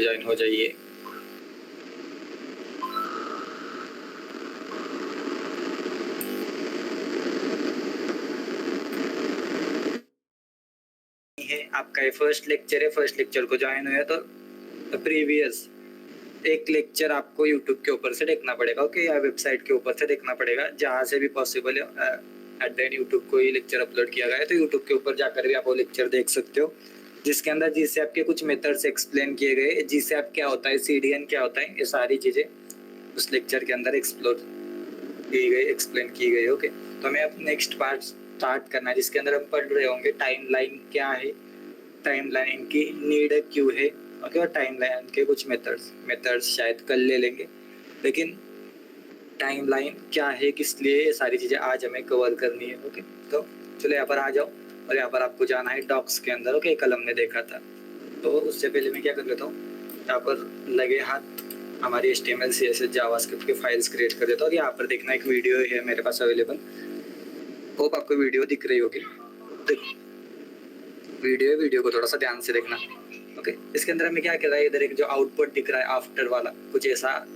Join हो जाइए। है आपका ये फर्स्ट लेक्चर है, फर्स्ट लेक्चर को ज्वाइन हुए तो प्रीवियस एक लेक्चर आपको यूट्यूब के ऊपर से देखना पड़ेगा, ओके, या वेबसाइट के ऊपर से देखना पड़ेगा, जहाँ से भी पॉसिबल है। एट द एंड यूट्यूब को ही लेक्चर अपलोड किया गया है, तो यूट्यूब के ऊपर जाकर भी आप वो लेक्चर देख सकते हो, जिसके अंदर जिससे आपके कुछ मेथड्स एक्सप्लेन किए गए, जिससे आप क्या होता है, CDN क्या होता है, ये सारी चीज़ें उस लेक्चर के अंदर एक्सप्लोर की गई, एक्सप्लेन की गई, ओके। तो हमें अब नेक्स्ट पार्ट स्टार्ट करना है, जिसके अंदर हम पढ़ रहे होंगे टाइमलाइन क्या है, टाइमलाइन की नीड क्यों है, ओके, और टाइमलाइन के कुछ मेथड्स शायद कल ले लेंगे, लेकिन टाइमलाइन क्या है, किस लिए, ये सारी चीज़ें आज हमें कवर करनी है, ओके। तो चलो यहाँ पर आ जाओ, और यहाँ पर आपको जाना है डॉक्स के अंदर, ओके, कल हमने देखा था। तो उससे पहले मैं क्या कर लेता हूँ, यहाँ पर लगे हाथ हमारी HTML CSS जावास्क्रिप्ट के फाइल्स क्रिएट कर देता हूँ, और यहाँ पर देखना एक वीडियो है मेरे पास अवेलेबल, होप आपको वीडियो दिख रही होगी। देखो वीडियो को थोड़ा सा ध्यान से देखना, ओके। इसके अंदर हमें क्या कर रहा है, इधर एक जो आउटपुट दिख रहा है आफ्टर वाला, कुछ ऐसा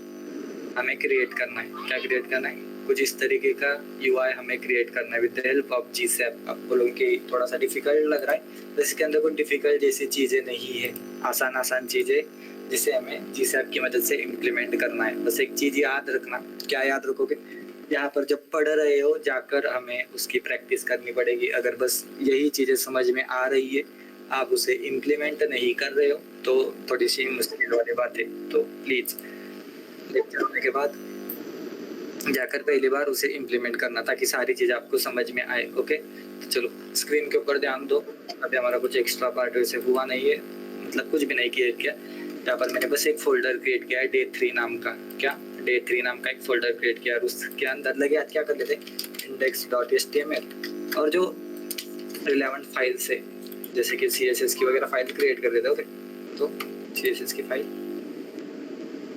हमें क्रिएट करना है। क्या क्रिएट करना है, कुछ इस तरीके का UI हमें क्रिएट करना है with the help of GSAP। आप बोलोगे कि थोड़ा सा डिफिकल्ट लग रहा है, तो इसके अंदर कोई डिफिकल्ट जैसी चीज़ें नहीं है, आसान चीज़ें जिसे हमें GSAP की मदद से इम्प्लीमेंट करना है। बस एक चीज़ याद रखना, क्या याद रखोगे, यहाँ पर जब पढ़ रहे हो जाकर हमें उसकी प्रैक्टिस करनी पड़ेगी। अगर बस यही चीज़ें समझ में आ रही है, आप उसे इम्प्लीमेंट नहीं कर रहे हो, तो थोड़ी सी मुश्किल वाली बात है। तो प्लीज़ लेक्चर होने के बाद जाकर पहली बार उसे इम्प्लीमेंट करना, ताकि सारी चीज़ आपको समझ में आए, ओके। तो चलो स्क्रीन के ऊपर ध्यान दो। अभी हमारा कुछ एक्स्ट्रा पार्ट वैसे हुआ नहीं है, मतलब कुछ भी नहीं किया। यहाँ पर मैंने बस एक फोल्डर क्रिएट किया है day3 नाम का, क्या day3 नाम का एक फोल्डर क्रिएट किया, और उसके अंदर लगे आज क्या कर लेते index.html, और जो रिलेवेंट फाइल्स है जैसे कि CSS की वगैरह फाइल क्रिएट कर देते, ओके। तो CSS की फाइल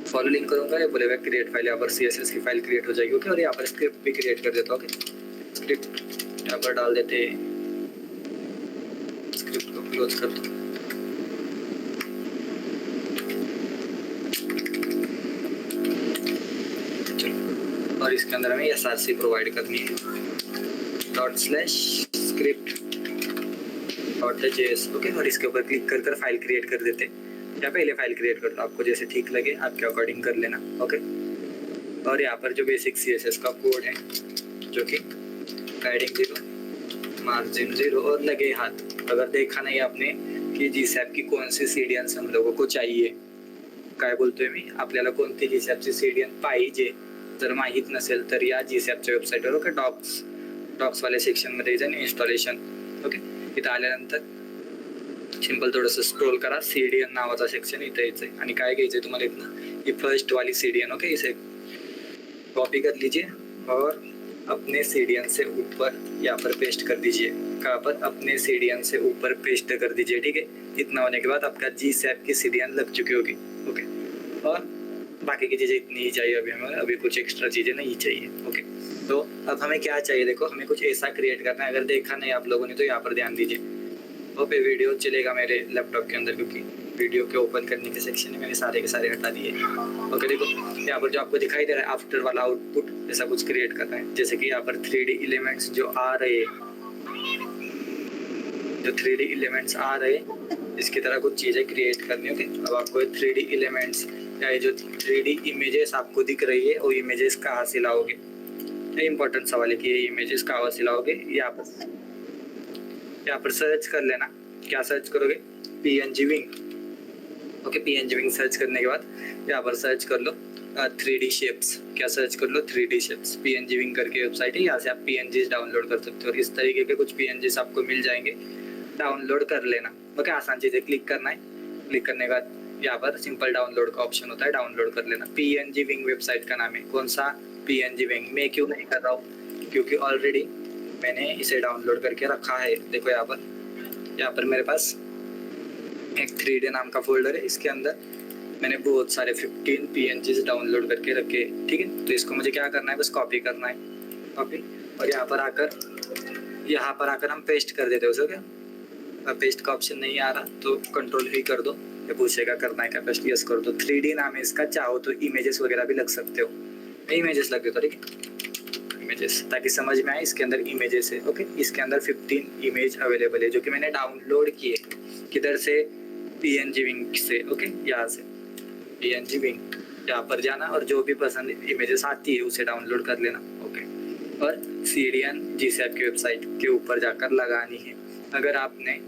फॉलो लिंक करूँगा, ये बोलेगा क्रिएट फाइल, यहाँ पर CSS की फाइल क्रिएट हो जाएगी, ओके। और यहाँ पर स्क्रिप्ट भी क्रिएट कर देता हूँ, ओके। स्क्रिप्ट यहाँ पर डाल देते, स्क्रिप्ट को क्लोज कर दो। चलो, और इसके अंदर हमें SRC प्रोवाइड करनी है, ./script.js, ओके। और इसके ऊपर क्लिक कर फाइल क्रिएट कर देते, या पहले फाइल क्रिएट कर दो, आपको जैसे ठीक लगे आपके अकॉर्डिंग कर लेना, ओके। और यहाँ पर जो बेसिक CSS का कोड है, जो कि पैडिंग 0, मार्जिन 0 और लगे हाथ। अगर देखा नहीं आपने की GSAP की कोणती CDN हम लोगों को चाहिए, काय बोलतोय मी, आपल्याला कोणती GSAP ची CDN पाहिजे, जर माहीत नसेल तर या GSAPच्या वेबसाईटवर, ओके, डॉक्स वाले सेक्शनमध्ये जाऊन इन्स्टॉलेशन, ओके। इथं आल्यानंतर सिंपल थोडंसं स्क्रोल करा, CDN नावाचा सेक्शन इथं यायचं आहे, आणि काय घ्यायचं तुम्हाला इथनं, ही फर्स्ट वाली CDN, ओके, इसे कॉपी कर लीजिए और अपने CDN से ऊपर यहाँ पर पेस्ट कर दीजिए। कहाँ पर, अपने CDN से ऊपर पेस्ट कर दीजिए, ठीक है। इतना होने के बाद आपका GSAP की CDN लग चुकी होगी, ओके। और बाकी की चीज़ें इतनी ही चाहिए अभी हमें, अभी कुछ एक्स्ट्रा चीज़ें नहीं चाहिए, ओके। तो अब हमें क्या चाहिए, देखो हमें कुछ ऐसा क्रिएट करना है। अगर देखा नहीं आप लोगों ने तो यहाँ पर ध्यान दीजिए, वो पे वीडियो चलेगा मेरे लैपटॉप के अंदर, क्योंकि वीडियो के ओपन करने के सेक्शन में मैंने सारे के सारे हटा दिए, ओके। देखो यहाँ पर जो आपको दिखाई दे रहा है आफ्टर वाला आउटपुट, ऐसा कुछ क्रिएट करना है। जैसे कि यहाँ पर 3D एलिमेंट्स जो आ रहे हैं, जो 3D एलिमेंट्स आ रहे हैं, इसकी तरह कुछ चीज़ें क्रिएट करनी, ओके। अब आपको 3D एलिमेंट्स या जो 3D इमेजेस आपको दिख रही है, वो इमेजेस कहाँ से लाओगे, ये इंपॉर्टेंट सवाल है कि ये इमेजेस कहाँ से लाओगे। यहाँ पर सर्च कर लेना, क्या सर्च करोगे, PNG wing, okay. PNG wing search करने के बाद यहाँ पर सर्च कर लो 3D शेप्स, क्या सर्च कर लो 3D शेप्स, PNG विंग करके वेबसाइट है, यहाँ से आप PNGs डाउनलोड कर सकते हो, और इस तरीके के कुछ PNGs आपको मिल जाएंगे, डाउनलोड कर लेना, ओके। आसान चीज़ है, क्लिक करना है, क्लिक करने के बाद यहाँ पर सिंपल डाउनलोड का ऑप्शन होता है, डाउनलोड कर लेना। PNG विंग वेबसाइट का नाम है, कौन सा, PNG विंग। मैं क्यों नहीं कर रहा हूँ, क्योंकि ऑलरेडी मैंने इसे डाउनलोड करके रखा है। देखो यहाँ पर मेरे पास एक 3D नाम का फोल्डर है, इसके अंदर मैंने बहुत सारे 15 PNGs डाउनलोड करके रखे, ठीक है। तो इसको मुझे क्या करना है, बस कॉपी करना है, कॉपी, और यहाँ पर आकर हम पेस्ट कर देते हैं उसे, क्या पेस्ट का ऑप्शन नहीं आ रहा तो कंट्रोल V कर दो, ये पूछेगा करना है क्या, फर्स्ट यस करो। तो 3D नाम है इसका, चाहो तो इमेजेस वगैरह भी लग सकते हो। मैं इमेजेस लग देता हूँ, ठीक है, इमेजेस, ताकि समझ में आए इसके अंदर इमेजेस है। ओके, इसके अंदर 15 इमेज अवेलेबल है जो कि मैंने डाउनलोड किए। किधर से? PNG विंग से। ओके, यहाँ से PNG विंग, यहाँ पर जाना और जो भी पसंद इमेजेस आती है उसे डाउनलोड कर लेना। ओके, और CDN GSAP की वेबसाइट के ऊपर जाकर लगानी है। अगर आपने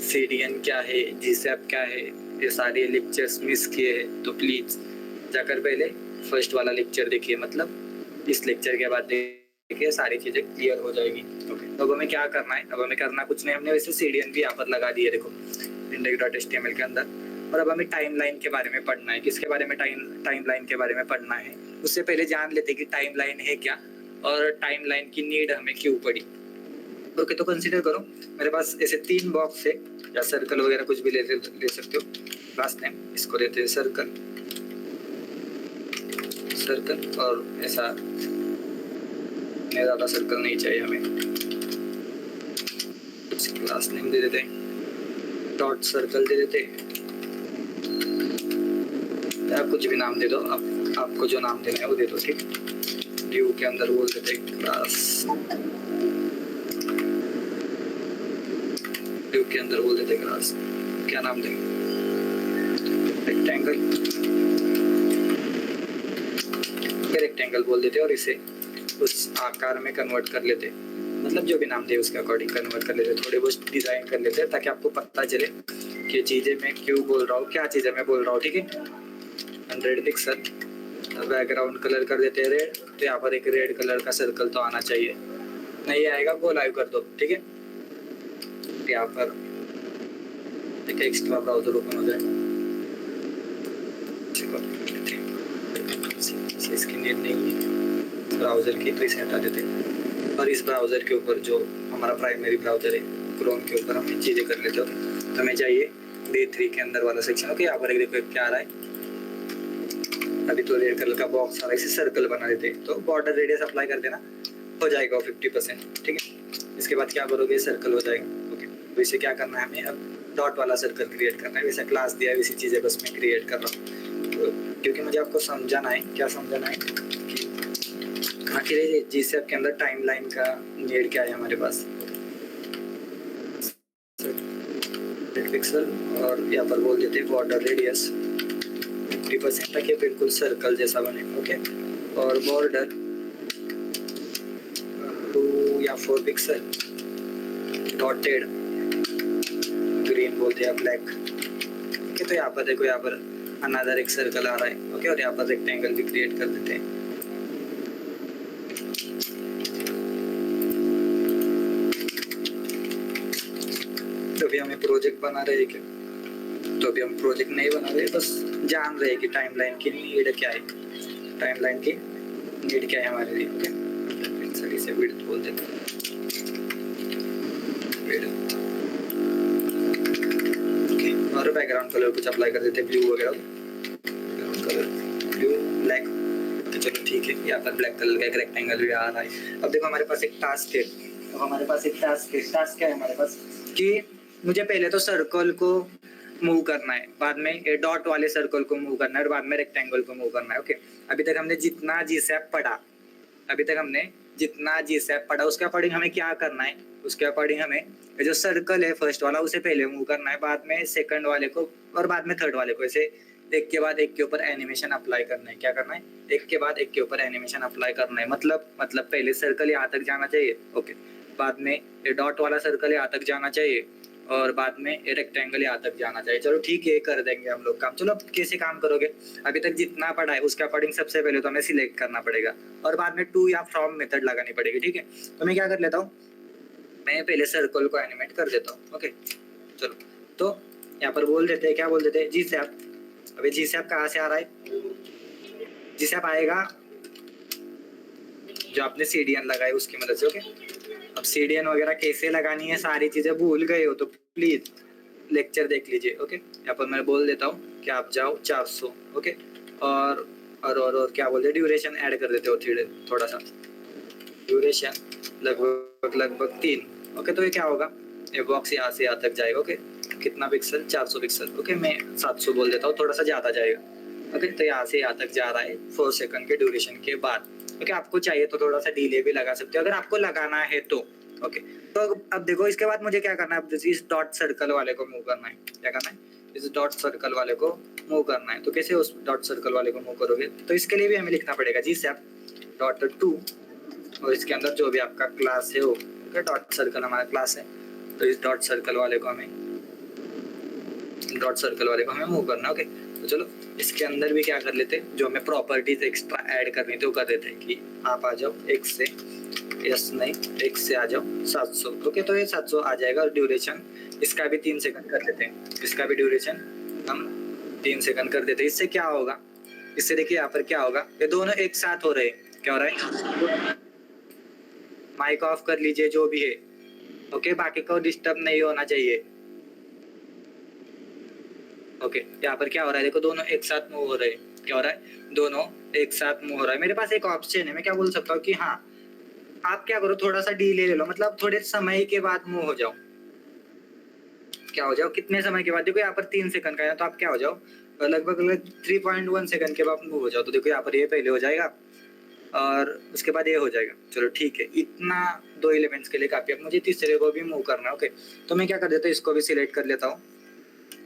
CDN क्या है, GSAP क्या है, ये सारे लेक्चर्स मिस किए हैं तो प्लीज़ जाकर पहले फर्स्ट वाला लेक्चर देखिए, मतलब इस लेक्चर के बाद देखिए, सारी चीज़ें क्लियर हो जाएगी। ओके, तो अब हमें क्या करना है? अब हमें करना कुछ नहीं, हमने वैसे CDN भी यहाँ पर लगा दी है, देखो index.html के अंदर। और अब हमें टाइमलाइन के बारे में पढ़ना है। किसके बारे में? टाइमलाइन के बारे में पढ़ना है। उससे पहले जान लेते कि टाइमलाइन है क्या और टाइमलाइन की नीड हमें क्यों पड़ी। ओके, तो कंसीडर करो मेरे पास ऐसे 3 बॉक्स है, या सर्कल वगैरह कुछ भी ले सकते हो। क्लास नेम इसको देते हैं सर्कल, और ऐसा ज़्यादा सर्कल नहीं चाहिए हमें, क्लास नेम दे देते हैं, डॉट सर्कल दे देते हैं, या कुछ भी नाम दे दो, आपको जो नाम देना है वो दे दो, ठीक है। ड्यू के अंदर बोल देते हैं क्लास, ड्यू के अंदर बोल देते हैं क्लास, क्या नाम देंगे? रेक्टेंगल, रेक्टेंगल बोल देते और इसे उस आकार में कन्वर्ट कर लेते, मतलब जो भी नाम दे उसके अकॉर्डिंग कन्वर्ट कर लेते, थोड़े बहुत डिजाइन कर लेते हैं ताकि आपको पता चले कि चीज़ें मैं क्यों बोल रहा हूँ, क्या चीज़ें मैं बोल रहा हूँ, ठीक है। 100 पिक्सल, बैकग्राउंड कलर कर देते हैं रेड, तो यहाँ पर एक रेड कलर का सर्कल तो आना चाहिए, नहीं आएगा वो लाइव कर दो, ठीक है। यहाँ पर एक एक्स्ट्रा ब्राउजर ओपन हो जाएगा, इसकी नीड नहीं है ब्राउजर की, तो इसे हटा देते हैं। और इस ब्राउजर के ऊपर जो हमारा प्राइमरी ब्राउजर है क्रोम के ऊपर हम चीज़ें कर लेते हो। तो हमें चाहिए D3 के अंदर वाला सेक्शन। ओके, यहाँ पर एक देखो क्या आ रहा है, अभी तो रेड कलर का बॉक्स आ रहा है, इसे सर्कल बना देते हैं। तो बॉर्डर रेडियस अप्लाई कर देना, हो जाएगा 50%, ठीक है। इसके बाद क्या करोगे? सर्कल हो जाएगा। ओके, तो इसे क्या करना है हमें? अब डॉट वाला सर्कल क्रिएट करना है। वैसा क्लास दिया है, वैसी चीज़ें बस मैं क्रिएट कर रहा हूँ, तो क्योंकि मुझे आपको समझाना है। क्या समझाना है? कि आखिर GSAP के अंदर टाइमलाइन का नीड क्या है हमारे पास। पिक्सल, और यहाँ पर बोल देते हैं बॉर्डर रेडियस 50% तक, ये बिल्कुल सर्कल जैसा बने। ओके, और बॉर्डर 2 या 4 पिक्सल, डॉटेड ग्रीन बोलते हैं, ब्लैक। ओके, तो यहाँ पर देखो, यहाँ पर अनदर एक सर्कल आ रहा है। ओके, और यहाँ पर रेक्टेंगल भी क्रिएट कर देते हैं। तो अभी हमें प्रोजेक्ट बना रहे हैं क्या? तो अभी हम प्रोजेक्ट नहीं बना रहे, बस जान रहे हैं कि टाइमलाइन की नीड क्या है, टाइमलाइन की नीड क्या है हमारे लिए। ओके, इसे विड्थ बोल देते हैं, विड्थ। ओके, और बैकग्राउंड कलर कुछ अप्लाई कर देते हैं, ब्लू वगैरह, बैकग्राउंड कलर ब्लू, ब्लैक। तो चलो ठीक है, यहाँ पर ब्लैक कलर का एक रेक्टेंगल भी आ रहा है। अब देखो हमारे पास एक टास्क है, तो हमारे पास एक टास्क है। टास्क क्या है हमारे पास? कि मुझे पहले तो सर्कल को मूव करना है, बाद में ये डॉट वाले सर्कल को मूव करना है, और बाद में रेक्टेंगल को मूव करना है। ओके, अभी तक हमने जितना GSAP पढ़ा, उसके अकॉर्डिंग हमें क्या करना है? उसके अकॉर्डिंग हमें जो सर्कल है फर्स्ट वाला उसे पहले मूव करना है, बाद में सेकंड वाले को, और बाद में थर्ड वाले को। ऐसे एक के बाद एक के ऊपर एनिमेशन अप्लाई करना है। क्या करना है? एक के बाद एक के ऊपर एनिमेशन अप्लाई करना है। मतलब पहले सर्कल यहाँ तक जाना चाहिए। ओके, बाद में ये डॉट वाला सर्कल यहाँ तक जाना चाहिए, और बाद में ये रेक्टेंगल यहाँ तक जाना चाहिए। चलो ठीक है, कर देंगे हम लोग काम। चलो अब कैसे काम करोगे? अभी तक जितना पढ़ा है उसके अकॉर्डिंग सबसे पहले तो हमें सिलेक्ट करना पड़ेगा, और बाद में टू या फ्रॉम मेथड लगानी पड़ेगी, ठीक है। तो मैं क्या कर लेता हूँ, मैं पहले सर्कल को एनिमेट कर देता हूँ। ओके, चलो, तो यहाँ पर बोल देते हैं, क्या बोल देते हैं? GSAP। अभी GSAP कहाँ से आ रहा है? GSAP आएगा जो आपने CDN लगाई उसकी मदद से। ओके, अब CDN वगैरह कैसे लगानी है, सारी चीजें भूल गए हो तो प्लीज लेक्चर देख लीजिए। ओके, यहाँ पर मैं बोल देता हूँ कि आप जाओ 400। ओके, और क्या बोलते हैं, ड्यूरेशन ऐड कर देते हो, थोड़ा सा ड्यूरेशन लगभग 3। ओके, तो ये क्या होगा, ये बॉक्स यहाँ से यहाँ तक जाएगा। ओके, कितना पिक्सल, 400 पिक्सल। ओके, मैं 700 बोल देता हूँ, थोड़ा सा ज़्यादा जाएगा। ओके, तो यहाँ से यहाँ तक जा रहा है 4 सेकंड के ड्यूरेशन के बाद। ओके, आपको चाहिए तो थोड़ा सा डिले भी लगा सकते हो अगर आपको लगाना है तो। ओके, तो अब देखो इसके बाद मुझे क्या करना है, इस डॉट सर्कल वाले को मूव करना है। क्या करना है, इस डॉट सर्कल वाले को मूव करना है। तो कैसे उस डॉट सर्कल वाले को मूव करोगे, तो इसके लिए भी हमें लिखना पड़ेगा G_SAP.to, और इसके अंदर जो भी आपका क्लास है वो, डॉट सर्कल हमारा क्लास है, तो इस डॉट सर्कल वाले को हमें मूव करना है। ओके, तो चलो इसके अंदर भी क्या कर लेते, जो हमें प्रॉपर्टीज एक्स्ट्रा ऐड करनी थी वो कर देते हैं कि आप आ जाओ x से, x से आ जाओ 700। ओके, तो ये 700 आ जाएगा। और ड्यूरेशन इसका भी 3 सेकंड कर देते हैं, इसका भी ड्यूरेशन हम 3 सेकंड कर देते हैं। इससे क्या होगा, इससे देखिए यहाँ पर क्या होगा, ये दोनों एक साथ हो रहे हैं। क्या हो रहा है, माइक ऑफ कर लीजिए जो भी है। ओके, बाकी को डिस्टर्ब नहीं होना चाहिए। ओके, यहाँ पर क्या हो रहा है, देखो दोनों एक साथ मूव हो रहे हैं। क्या हो रहा है, दोनों एक साथ मूव हो रहा है। मेरे पास एक ऑप्शन है, मैं क्या बोल सकता हूँ कि हाँ आप क्या करो, थोड़ा सा डीले ले लो, मतलब थोड़े समय के बाद मूव हो जाओ। क्या हो जाओ, कितने समय के बाद, देखो यहाँ पर 3 सेकंड का है, तो आप क्या हो जाओ, लगभग 3.1 सेकंड के बाद मूव हो जाओ। तो देखो यहाँ पर ये पहले हो जाएगा और उसके बाद ये हो जाएगा। चलो ठीक है, इतना 2 एलिमेंट्स के लिए काफी। अब मुझे तीसरे को भी मूव करना है। ओके, तो मैं क्या कर देता हूँ, इसको भी सिलेक्ट कर लेता हूँ,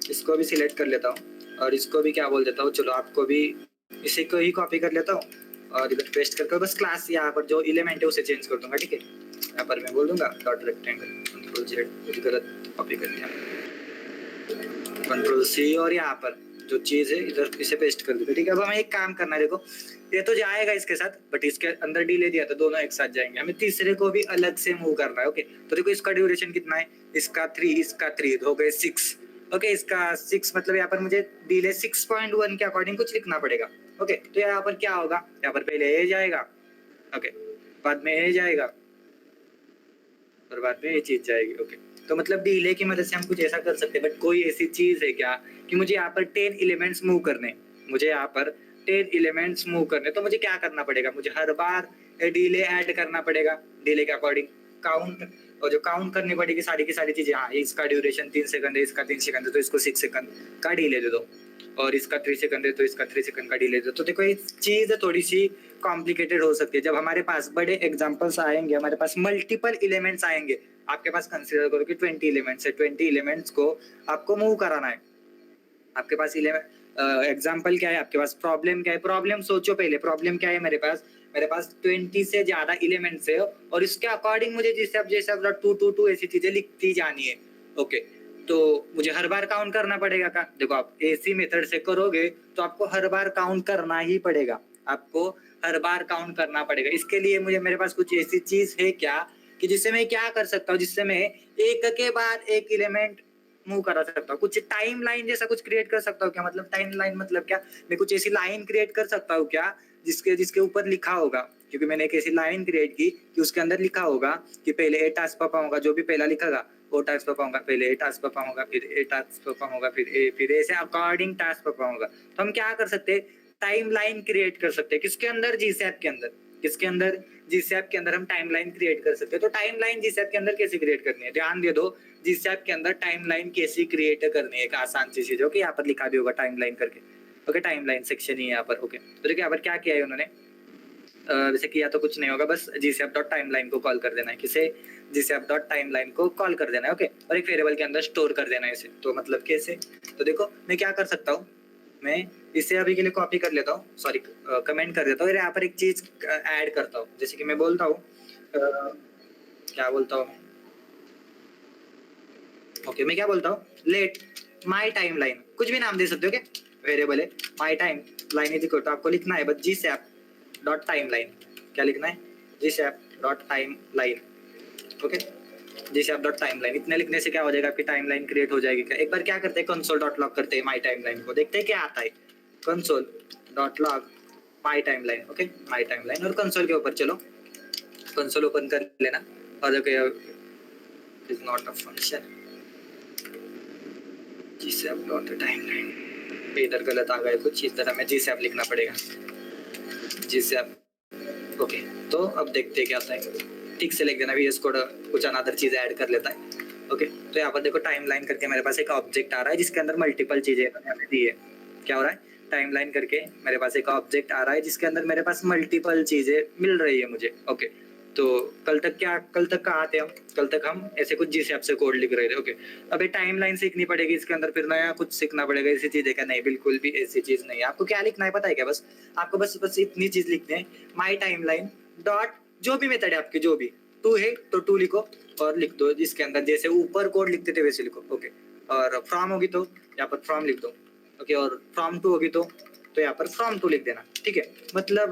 इसको भी सिलेक्ट कर लेता हूँ, और इसको भी क्या बोल देता हूँ, चलो आपको भी इसी को ही कॉपी कर लेता हूँ और इधर पेस्ट करके बस क्लास यहाँ पर जो एलिमेंट है उसे चेंज कर दूंगा। ठीक है, यहाँ पर मैं बोल दूंगा डॉट रेक्टेंगल, Ctrl+Z, कुछ गलत कॉपी कर दिया, Ctrl+C, और यहाँ पर जो चीज है इधर इसे पेस्ट कर दूंगा। ठीक है, अब हमें एक काम करना है, देखो ये तो जाएगा इसके साथ, बट इसके अंदर डी ले दिया तो दोनों एक साथ जाएंगे। हमें तीसरे को भी अलग से मूव करना है। ओके, तो देखो इसका ड्यूरेशन कितना है, इसका 3, इसका 3 हो गए 6। ओके, इसका 6 मतलब यहाँ पर मुझे डिले 6.1 के अकॉर्डिंग कुछ लिखना पड़ेगा। ओके, तो यहाँ पर क्या होगा, यहाँ पर पहले ये जाएगा, ओके, बाद में ये जाएगा और बाद में ये चीज जाएगी। ओके, तो मतलब डिले की मदद से हम कुछ ऐसा कर सकते हैं, बट कोई ऐसी चीज है क्या कि मुझे यहाँ पर 10 एलिमेंट्स मूव करने, मुझे यहाँ पर 10 एलिमेंट्स मूव करने, तो मुझे क्या करना पड़ेगा, मुझे हर बार डिले ऐड करना पड़ेगा, डिले के अकॉर्डिंग काउंट, और जो काउंट करनी पड़ेगी सारी की सारी चीजें। हाँ, इसका ड्यूरेशन 3 सेकंड है, इसका 3 सेकंड है, तो इसको 6 सेकंड का डिले दे दो, और इसका 3 सेकंड है तो इसका 3 सेकंड का डिले दे दो। तो देखो ये चीज थोड़ी सी कॉम्प्लिकेटेड हो सकती है। जब हमारे पास बड़े एग्जांपल्स आएंगे, हमारे पास मल्टीपल एलिमेंट्स आएंगे, आपके पास कंसीडर करो कि 20 एलिमेंट्स है, 20 एलिमेंट्स को आपको मूव कराना है। आपके पास एग्जाम्पल क्या है, आपके पास प्रॉब्लम क्या है, प्रॉब्लम सोचो पहले, प्रॉब्लम क्या है मेरे पास 20 से ज्यादा एलिमेंट्स है, और इसके अकॉर्डिंग मुझे जैसे 2 ऐसी चीजें लिखती जानी है। ओके, तो मुझे हर बार काउंट करना पड़ेगा का, देखो आप ऐसी मेथड से करोगे तो आपको हर बार काउंट करना ही पड़ेगा, आपको हर बार काउंट करना पड़ेगा। इसके लिए मेरे पास कुछ ऐसी चीज है क्या कि जिससे मैं क्या कर सकता हूँ, जिससे मैं एक के बाद एक एलिमेंट मूव करा सकता हूँ, कुछ टाइम लाइन जैसा कुछ क्रिएट कर सकता हूँ क्या, मतलब टाइम लाइन मतलब क्या, मैं कुछ ऐसी लाइन क्रिएट कर सकता हूँ क्या जिसके ऊपर लिखा होगा, क्योंकि मैंने एक ऐसी लाइन क्रिएट की कि उसके अंदर लिखा होगा कि पहले ए टास्क परफॉर्म होगा, जो भी पहला लिखेगा वो टास्क परफॉर्म होगा, पहले ए टास्क परफॉर्म होगा, फिर ए टास्क परफॉर्म होगा, फिर ऐसे अकॉर्डिंग टास्क परफॉर्म होगा। तो हम क्या कर सकते हैं, टाइम लाइन क्रिएट कर सकते हैं, किसके अंदर, G_SAP के अंदर, किसके अंदर, G_SAP के अंदर हम टाइम लाइन क्रिएट कर सकते हैं। तो टाइम लाइन G_SAP के अंदर कैसे क्रिएट करनी है, ध्यान दे दो, G_SAP के अंदर टाइम लाइन कैसे क्रिएट करनी है, एक आसान सी चीज है, ओके, यहाँ पर लिखा भी होगा टाइम लाइन करके। ओके, टाइम लाइन सेक्शन ही है यहाँ पर। ओके, तो देखिए यहाँ पर क्या किया है उन्होंने, वैसे किया तो कुछ नहीं होगा, बस G_SAP.timeline को कॉल कर देना है, किसे, G_SAP.timeline को कॉल कर देना है। ओके, और एक वेरिएबल के अंदर स्टोर कर देना है इसे। तो मतलब कैसे, तो देखो मैं क्या कर सकता हूँ, मैं इसे अभी के लिए कॉपी कर लेता हूँ, सॉरी कमेंट कर देता हूँ, यहाँ पर एक चीज ऐड करता हूँ, जैसे कि मैं बोलता हूँ क्या बोलता हूँ, ओके, मैं क्या बोलता हूँ, लेट माई टाइम लाइन, कुछ भी नाम दे सकते हो, क्या वेरिएबल है, my timeline is equal to, आपको लिखना है बस G_SAP.timeline, क्या लिखना है, G_SAP.timeline। ओके, G_SAP.timeline, इतने लिखने से क्या हो जाएगा, आपकी टाइमलाइन क्रिएट हो जाएगी। क्या एक बार क्या करते हैं, console.log करते हैं माई टाइमलाइन को, देखते हैं क्या आता है, console.log माई टाइमलाइन। ओके, माई टाइमलाइन, और कंसोल के ऊपर चलो, कंसोल ओपन कर लेना, और देखो is not a function G_SAP.timeline, इधर गलत आ गया कुछ, इस तरह में G_SAP लिखना पड़ेगा, G_SAP। ओके, तो अब देखते हैं क्या आता है, ठीक से लिख देना, VS कोड कुछ अनदर चीज ऐड कर लेता है। ओके, तो यहाँ पर देखो टाइमलाइन करके मेरे पास एक ऑब्जेक्ट आ रहा है जिसके अंदर मल्टीपल चीजें हमें दी है। क्या हो रहा है, टाइमलाइन करके मेरे पास एक ऑब्जेक्ट आ रहा है जिसके अंदर मेरे पास मल्टीपल चीजें मिल रही है मुझे। ओके, तो कल तक कहाँ आते हम, कल तक हम ऐसे कुछ जिस से कोड लिख रहे थे। ओके, अभी टाइमलाइन सीखनी पड़ेगी इसके अंदर, फिर नया कुछ सीखना पड़ेगा। ऐसी चीज है क्या? नहीं, बिल्कुल भी ऐसी चीज नहीं है। आपको क्या लिखना है पता है क्या? बस आपको बस इतनी चीज लिखनी है, माई टाइमलाइन डॉट जो भी मेथड है आपकी, जो भी टू है तो टू लिखो और लिख दो जिसके अंदर जैसे ऊपर कोड लिखते थे वैसे लिखो। ओके, और फ्रॉम होगी तो यहाँ पर फ्रॉम लिख दो। ओके, और फ्रॉम टू होगी तो यहाँ पर फ्रॉम टू लिख देना। ठीक है, मतलब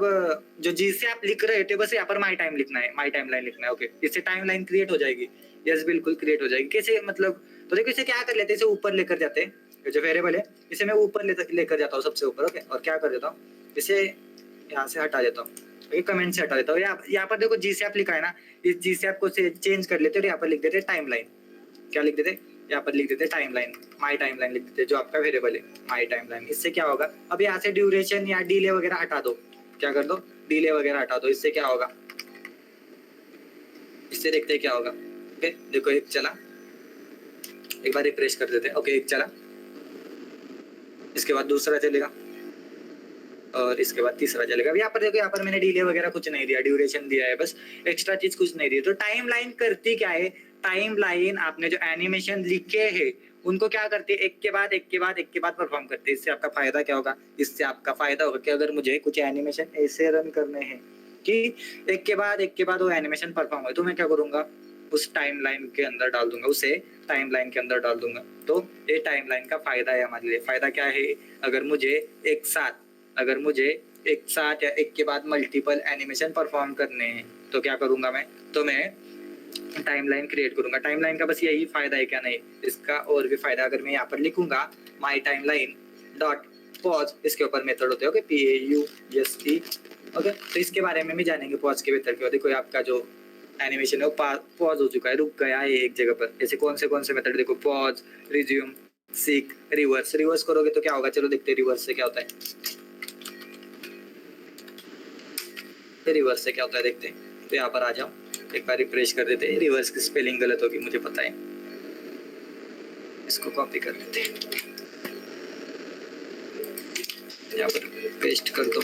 जो जिससे आप लिख रहे थे बस यहाँ पर माई टाइम लिखना है, माई टाइम लाइन लिखना है। ओके, इससे टाइम लाइन क्रिएट हो जाएगी। यस, बिल्कुल क्रिएट हो जाएगी। कैसे मतलब, तो देखो इसे क्या कर लेते हैं, इसे ऊपर लेकर जाते हैं। जो वेरिएबल है इसे मैं ऊपर लेकर जाता हूँ सबसे ऊपर। ओके, और क्या कर देता हूँ, इसे यहाँ से हटा देता हूँ, कमेंट से हटा देता हूँ। यहाँ पर देखो जी से आप लिखा है ना, इस जी से आपको चेंज कर लेते और यहाँ पर लिख देते टाइम लाइन। क्या लिख देते, यहाँ पर लिख देते time line, my time line लिख देते, जो आपका वेरिएबल है माई टाइम लाइन। इससे क्या होगा, अब यहाँ से ड्यूरेशन या डिले वगैरह हटा दो। क्या कर दो, डिले वगैरह हटा दो। इससे क्या होगा, इससे देखते हैं क्या होगा। ओके, देखो एक चला, एक बार रिफ्रेश कर देते हैं। ओके, एक चला, इसके बाद दूसरा चलेगा और इसके बाद तीसरा चलेगा। अब यहाँ पर देखो, यहाँ पर मैंने डिले वगैरह कुछ नहीं दिया, ड्यूरेशन दिया है बस, एक्स्ट्रा चीज कुछ नहीं दी। तो टाइम लाइन करती क्या है, टाइम लाइन आपने जो एनिमेशन लिखे हैं उनको क्या करती है, एक के बाद एक के बाद एक के बाद परफॉर्म करती है। इससे आपका फायदा क्या होगा, इससे आपका फायदा होगा कि अगर मुझे कुछ एनिमेशन ऐसे रन करने हैं कि एक के बाद वो एनिमेशन परफॉर्म हो, तो मैं क्या करूंगा, उस टाइमलाइन के अंदर डाल दूंगा, उसे टाइमलाइन के अंदर डाल दूंगा। तो ये टाइमलाइन का फायदा है हमारे लिए। फायदा क्या है, अगर मुझे एक साथ या एक के बाद मल्टीपल एनिमेशन परफॉर्म करने हैं तो क्या करूंगा मैं, तो मैं टाइमलाइन क्रिएट करूंगा। टाइमलाइन का बस यही फायदा है क्या? नहीं, इसका और भी फायदा। अगर मैं यहाँ पर लिखूंगा माई टाइमलाइन डॉट पॉज, इसके ऊपर मेथड होते हैं। Okay, PAUSE। ओके, तो इसके बारे में भी जानेंगे पॉज के मेथड के। देखो आपका जो एनिमेशन है वो पॉज हो चुका है, रुक गया है एक जगह पर। ऐसे कौन से मेथड देखो, pause, resume, seek, reverse. Reverse करोगे तो क्या होगा, चलो देखते हैं रिवर्स से क्या होता है। रिवर्स से क्या होता है देखते हैं। तो यहाँ पर आ जाओ, एक बार रिफ्रेश कर देते हैं। रिवर्स की स्पेलिंग गलत होगी मुझे पता है, इसको कॉपी कर लेते हैं, यहाँ पर पेस्ट कर दो।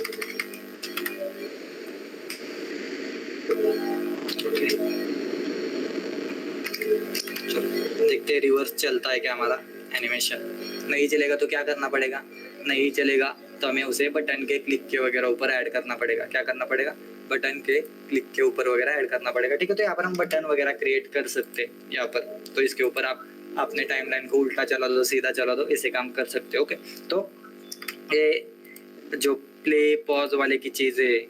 चलो देखते हैं रिवर्स चलता है क्या हमारा एनिमेशन। नहीं चलेगा तो क्या करना पड़ेगा, नहीं चलेगा तो हमें उसे बटन के क्लिक के वगैरह ऊपर ऐड करना पड़ेगा। क्या करना पड़ेगा, बटन के क्लिक के ऊपर वगैरह ऐड करना पड़ेगा। ठीक है, तो यहाँ पर हम बटन वगैरह क्रिएट कर सकते हैं यहाँ पर। तो इसके ऊपर आप अपने टाइमलाइन को उल्टा चला दो, सीधा चला दो, ऐसे काम कर सकते हो। ओके, तो ये जो प्ले पॉज वाले की चीज़ें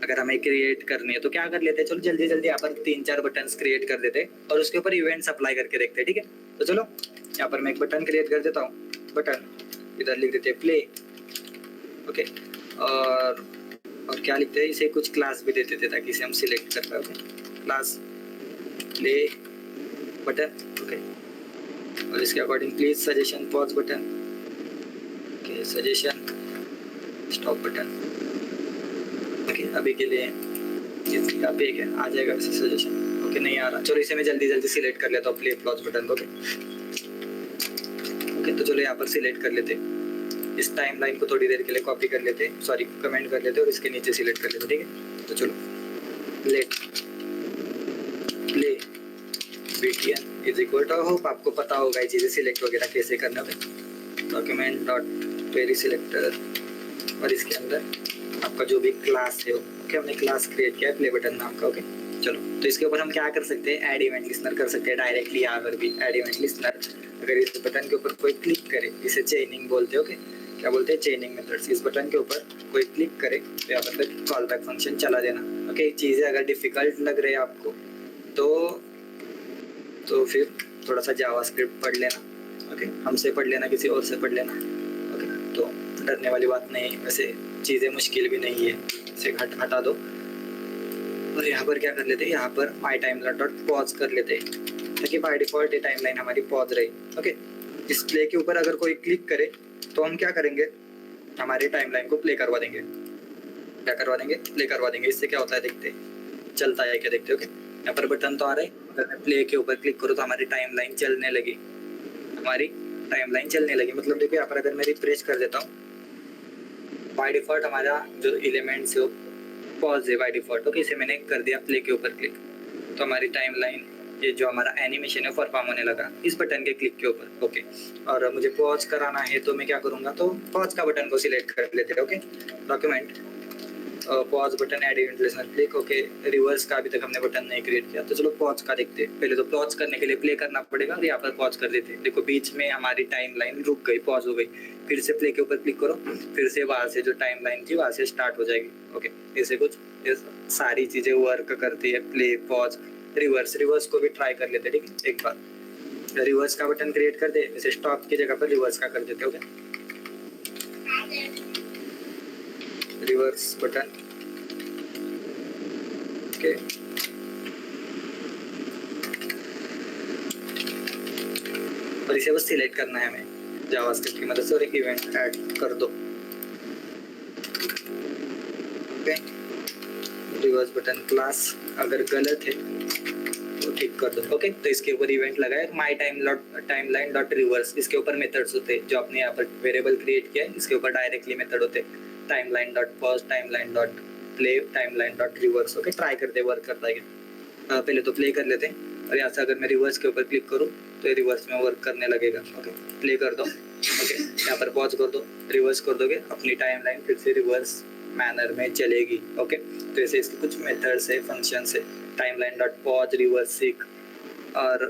अगर हमें क्रिएट करनी है तो क्या कर लेते हैं, चलो जल्दी जल्दी यहाँ पर 3-4 बटन्स क्रिएट कर देते हैं और उसके ऊपर इवेंट्स अप्लाई करके देखते हैं। ठीक है, तो चलो यहाँ पर मैं एक बटन क्रिएट कर देता हूँ। बटन इधर लिख देते हैं प्ले। ओके, और क्या लिखते हैं, इसे कुछ क्लास भी देते थे ताकि इसे हम सिलेक्ट कर पाए। Class play button. ओके, और इसके according please suggestion pause button. Okay, suggestion stop button. Okay, अभी के लिए यहाँ पे क्या आ जाएगा वैसे सजेशन। ओके, नहीं आ रहा, चलो इसे मैं जल्दी जल्दी सिलेक्ट कर लेता हूँ, प्ले पॉज बटन को। ओके, तो चलो यहाँ पर सिलेक्ट कर लेते हैं। इस टाइमलाइन को थोड़ी देर के लिए कॉपी कर लेते हैं, सॉरी कमेंट कर लेते हैं और इसके नीचे सिलेक्ट कर लेते हैं। ठीक है, तो चलो let play BTN is equal to, hope आपको पता होगा ये चीज़ें सिलेक्ट वगैरह कैसे करना है। डॉक्यूमेंट डॉट क्वेरी सिलेक्टर और इसके अंदर आपका जो भी क्लास है। ओके, हमने क्लास क्रिएट किया है प्ले बटन नाम का। ओके, चलो तो इसके ऊपर हम क्या कर सकते हैं, ऐड इवेंट लिस्नर कर सकते हैं डायरेक्टली। यहाँ पर भी ऐड इवेंट लिस्नर, अगर इस बटन के ऊपर कोई क्लिक करे, इसे चेनिंग बोलते हैं। ओके, क्या बोलते हैं, चेनिंग मेथड्स। इस बटन के ऊपर कोई क्लिक करे तो यहाँ पर कॉल बैक फंक्शन चला देना। ओके, चीज़ें अगर डिफिकल्ट लग रही है आपको तो फिर थोड़ा सा जावास्क्रिप्ट पढ़ लेना। ओके, हमसे पढ़ लेना, किसी और से पढ़ लेना। ओके, तो डरने वाली बात नहीं, वैसे चीज़ें मुश्किल भी नहीं है, इसे हटा दो। और यहाँ पर क्या कर लेते हैं, यहाँ पर माई टाइमलाइन डॉट पॉज कर लेते हैं ताकि बाय डिफॉल्ट ये टाइमलाइन हमारी पॉज रही। ओके, इस प्ले के ऊपर अगर कोई क्लिक करे तो हम क्या करेंगे, हमारे टाइमलाइन को प्ले करवा देंगे। क्या करवा देंगे, प्ले करवा देंगे। इससे क्या होता है देखते, चलता है क्या देखते। ओके, यहाँ पर बटन तो आ रहा है, अगर मैं प्ले के ऊपर क्लिक करूँ तो हमारी टाइमलाइन चलने लगी, मतलब देखिए यहाँ पर अगर मैं रिफ्रेश कर देता हूँ, बाय डिफॉल्ट हमारा जो एलिमेंट्स है वो पॉज है बाय डिफॉल्ट। ओके, इसे मैंने कर दिया प्ले के ऊपर क्लिक, तो हमारी टाइमलाइन ये जो हमारा एनिमेशन है परफॉर्म होने लगा इस बटन के क्लिक के ऊपर। ओके, और मुझे पॉज कराना है तो मैं क्या करूँगा, तो पॉज का बटन को सिलेक्ट कर लेते हैं। Okay, document pause button add event listener click. Okay, reverse का अभी तक हमने बटन नहीं क्रिएट किया, तो चलो पॉज का देखते हैं। पहले तो पॉज करने के लिए प्ले करना पड़ेगा और यहाँ पर पॉज कर देते हैं। देखो बीच में हमारी टाइमलाइन रुक गई, पॉज हो गई। फिर से प्ले के ऊपर क्लिक करो, फिर से वहाँ से जो टाइमलाइन थी वहाँ से स्टार्ट हो जाएगी। ओके, ऐसे कुछ सारी चीजें वर्क करती है, प्ले, पॉज, रिवर्स को भी ट्राई कर लेते हैं। ठीक है, एक बार रिवर्स का बटन क्रिएट कर दे, इसे स्टॉप की जगह पर रिवर्स का कर देते। Okay, reverse button. ओके, और इसे बस सिलेक्ट करना है हमें जावास्क्रिप्ट की मदद से और एक इवेंट ऐड कर दो। ओके, रिवर्स बटन क्लास अगर गलत है तो ठीक कर दो। ओके, तो इसके ऊपर इवेंट लगाए माई टाइमलाइन डॉट रिवर्स, इसके ऊपर मेथड्स होते हैं जो आपने यहाँ पर वेरिएबल क्रिएट किया है, इसके ऊपर डायरेक्टली मेथड होते हैं timeline dot pause, timeline dot play, timeline dot reverse. Okay, try करते वर्क करता है। पहले तो प्ले कर लेते हैं और यहाँ से अगर मैं रिवर्स के ऊपर क्लिक करूँ तो ये रिवर्स में वर्क करने लगेगा। ओके, प्ले कर दो। ओके, यहाँ पर पॉज कर दो, रिवर्स कर दोगे, अपनी टाइमलाइन फिर से रिवर्स मैनर में चलेगी। ओके, तो ऐसे इसके कुछ मेथड्स है, फंक्शंस है, timeline dot pause, reverse seek और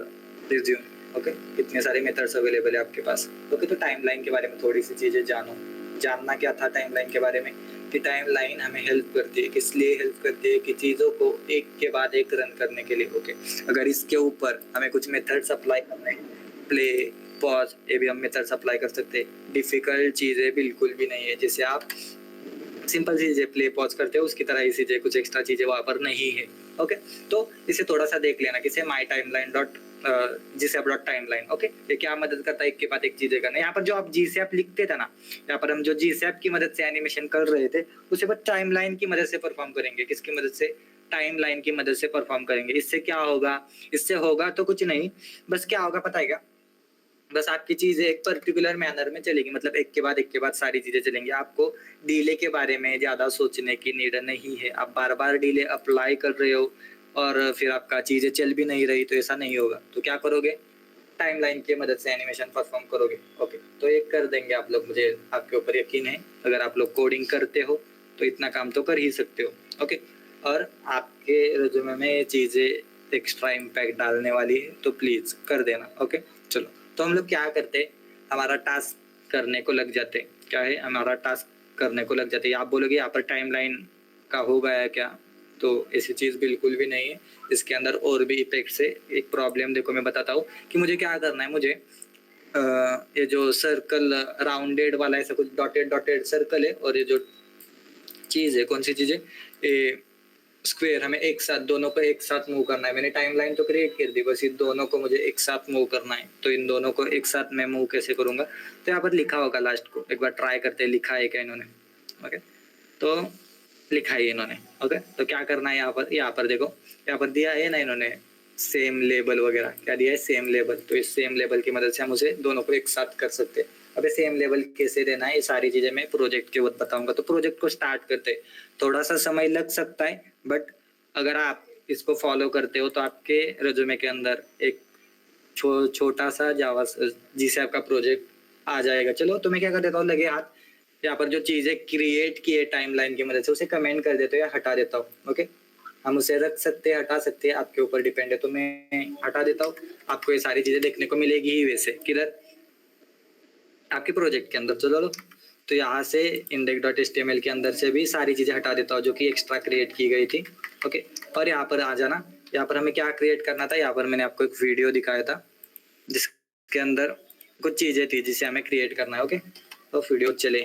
रिज्यूम। ओके, इतने सारे मेथड्स अवेलेबल है आपके पास। ओके, तो टाइमलाइन के बारे में थोड़ी सी चीज़ें जानना क्या था टाइमलाइन के बारे में, कि टाइमलाइन हमें हेल्प करती है, किस लिए हेल्प करती है, कि चीज़ों को एक के बाद एक रन करने के लिए। ओके, अगर इसके ऊपर हमें कुछ मेथड्स अप्लाई करने हैं, प्ले, पॉज, ये भी हम मेथड्स अप्लाई कर सकते हैं। डिफिकल्ट चीज़ें बिल्कुल भी नहीं है, जैसे आप सिंपल चीजें प्ले पॉज करते हो उसकी तरह ही चीजें, कुछ एक्स्ट्रा चीजें वहां पर नहीं है। ओके, तो इसे थोड़ा सा देख लेना, किसे my timeline dot GSAP dot timeline. Okay, ये क्या मदद करता है, एक के बाद एक चीजें करना। यहाँ पर जो आप जीसैप लिखते थे ना, यहाँ पर हम जो जीसैप की मदद से एनिमेशन कर रहे थे उसे बस टाइमलाइन की मदद से परफॉर्म करेंगे। किसकी मदद से, टाइमलाइन की मदद से परफॉर्म करेंगे। इससे क्या होगा, इससे होगा तो कुछ नहीं, बस क्या होगा पता है क्या, बस आपकी चीजें एक पर्टिकुलर मैनर में चलेगी, मतलब एक के बाद सारी चीजें चलेंगी। आपको डिले के बारे में ज्यादा सोचने की नीड नहीं है। आप बार बार डिले अप्लाई कर रहे हो और फिर आपका चीजें चल भी नहीं रही, तो ऐसा नहीं होगा। तो क्या करोगे, टाइमलाइन की मदद से एनिमेशन परफॉर्म करोगे। ओके, तो ये कर देंगे आप लोग, मुझे आपके ऊपर यकीन है। अगर आप लोग कोडिंग करते हो तो इतना काम तो कर ही सकते हो। ओके, और आपके रिज्यूमे में ये चीजें एक्स्ट्रा इम्पैक्ट डालने वाली है, तो प्लीज कर देना। ओके, चलो, तो हम लोग क्या करते हैं, हमारा टास्क करने को लग जाते हैं। क्या है, हमारा टास्क करने को लग जाते हैं। आप बोलोगे यहाँ पर टाइमलाइन का हो गया है क्या, तो ऐसी चीज़ बिल्कुल भी नहीं है। इसके अंदर और भी इफेक्ट्स है। एक प्रॉब्लम देखो मैं बताता हूँ कि मुझे क्या करना है। मुझे ये जो सर्कल राउंडेड वाला ऐसा कुछ डॉटेड सर्कल है, और ये जो चीज़ है, कौन सी चीज़ है, ये स्क्वायर, हमें एक साथ दोनों को एक साथ मूव करना है। मैंने टाइमलाइन तो क्रिएट कर दी, बस इन दोनों को मुझे एक साथ मूव करना है। तो इन दोनों को एक साथ मैं मूव कैसे करूंगा, तो यहाँ पर लिखा होगा लास्ट को, एक बार ट्राई करते हैं, लिखा है क्या इन्होंने। ओके, तो लिखा है इन्होंने। ओके, तो क्या करना है, यहाँ पर देखो, यहाँ पर दिया है ना इन्होंने सेम लेबल वगैरह, क्या दिया है, सेम लेबल। तो इस सेम लेबल की मदद से हम उसे दोनों को एक साथ कर सकते हैं। अबे सेम लेवल कैसे देना है, ये सारी चीजें मैं प्रोजेक्ट के वक्त बताऊंगा। तो प्रोजेक्ट को स्टार्ट करते हैं, थोड़ा सा समय लग सकता है, बट अगर आप इसको फॉलो करते हो तो आपके रिज्यूमे के अंदर एक छोटा सा जावा जीसैप का प्रोजेक्ट आ जाएगा। चलो, तो मैं क्या कर देता हूँ, लगे हाथ, यहाँ पर जो चीजें क्रिएट की है टाइमलाइन की मदद से उसे कमेंट कर देता हूँ या हटा देता हूँ। ओके, हम उसे रख सकते हैं, हटा सकते हैं, आपके ऊपर डिपेंड है। तो मैं हटा देता हूँ, आपको ये सारी चीजें देखने को मिलेगी ही वैसे किधर, आपके प्रोजेक्ट के अंदर। चलो, तो यहाँ से index.html के अंदर से भी सारी चीजें हटा देता हूँ जो कि एक्स्ट्रा क्रिएट की गई थी। ओके, और यहाँ पर आ जाना। यहाँ पर हमें क्या क्रिएट करना था, यहाँ पर मैंने आपको एक वीडियो दिखाया था जिसके अंदर कुछ चीजें थी जिसे हमें क्रिएट करना है। ओके, तो वीडियो चले,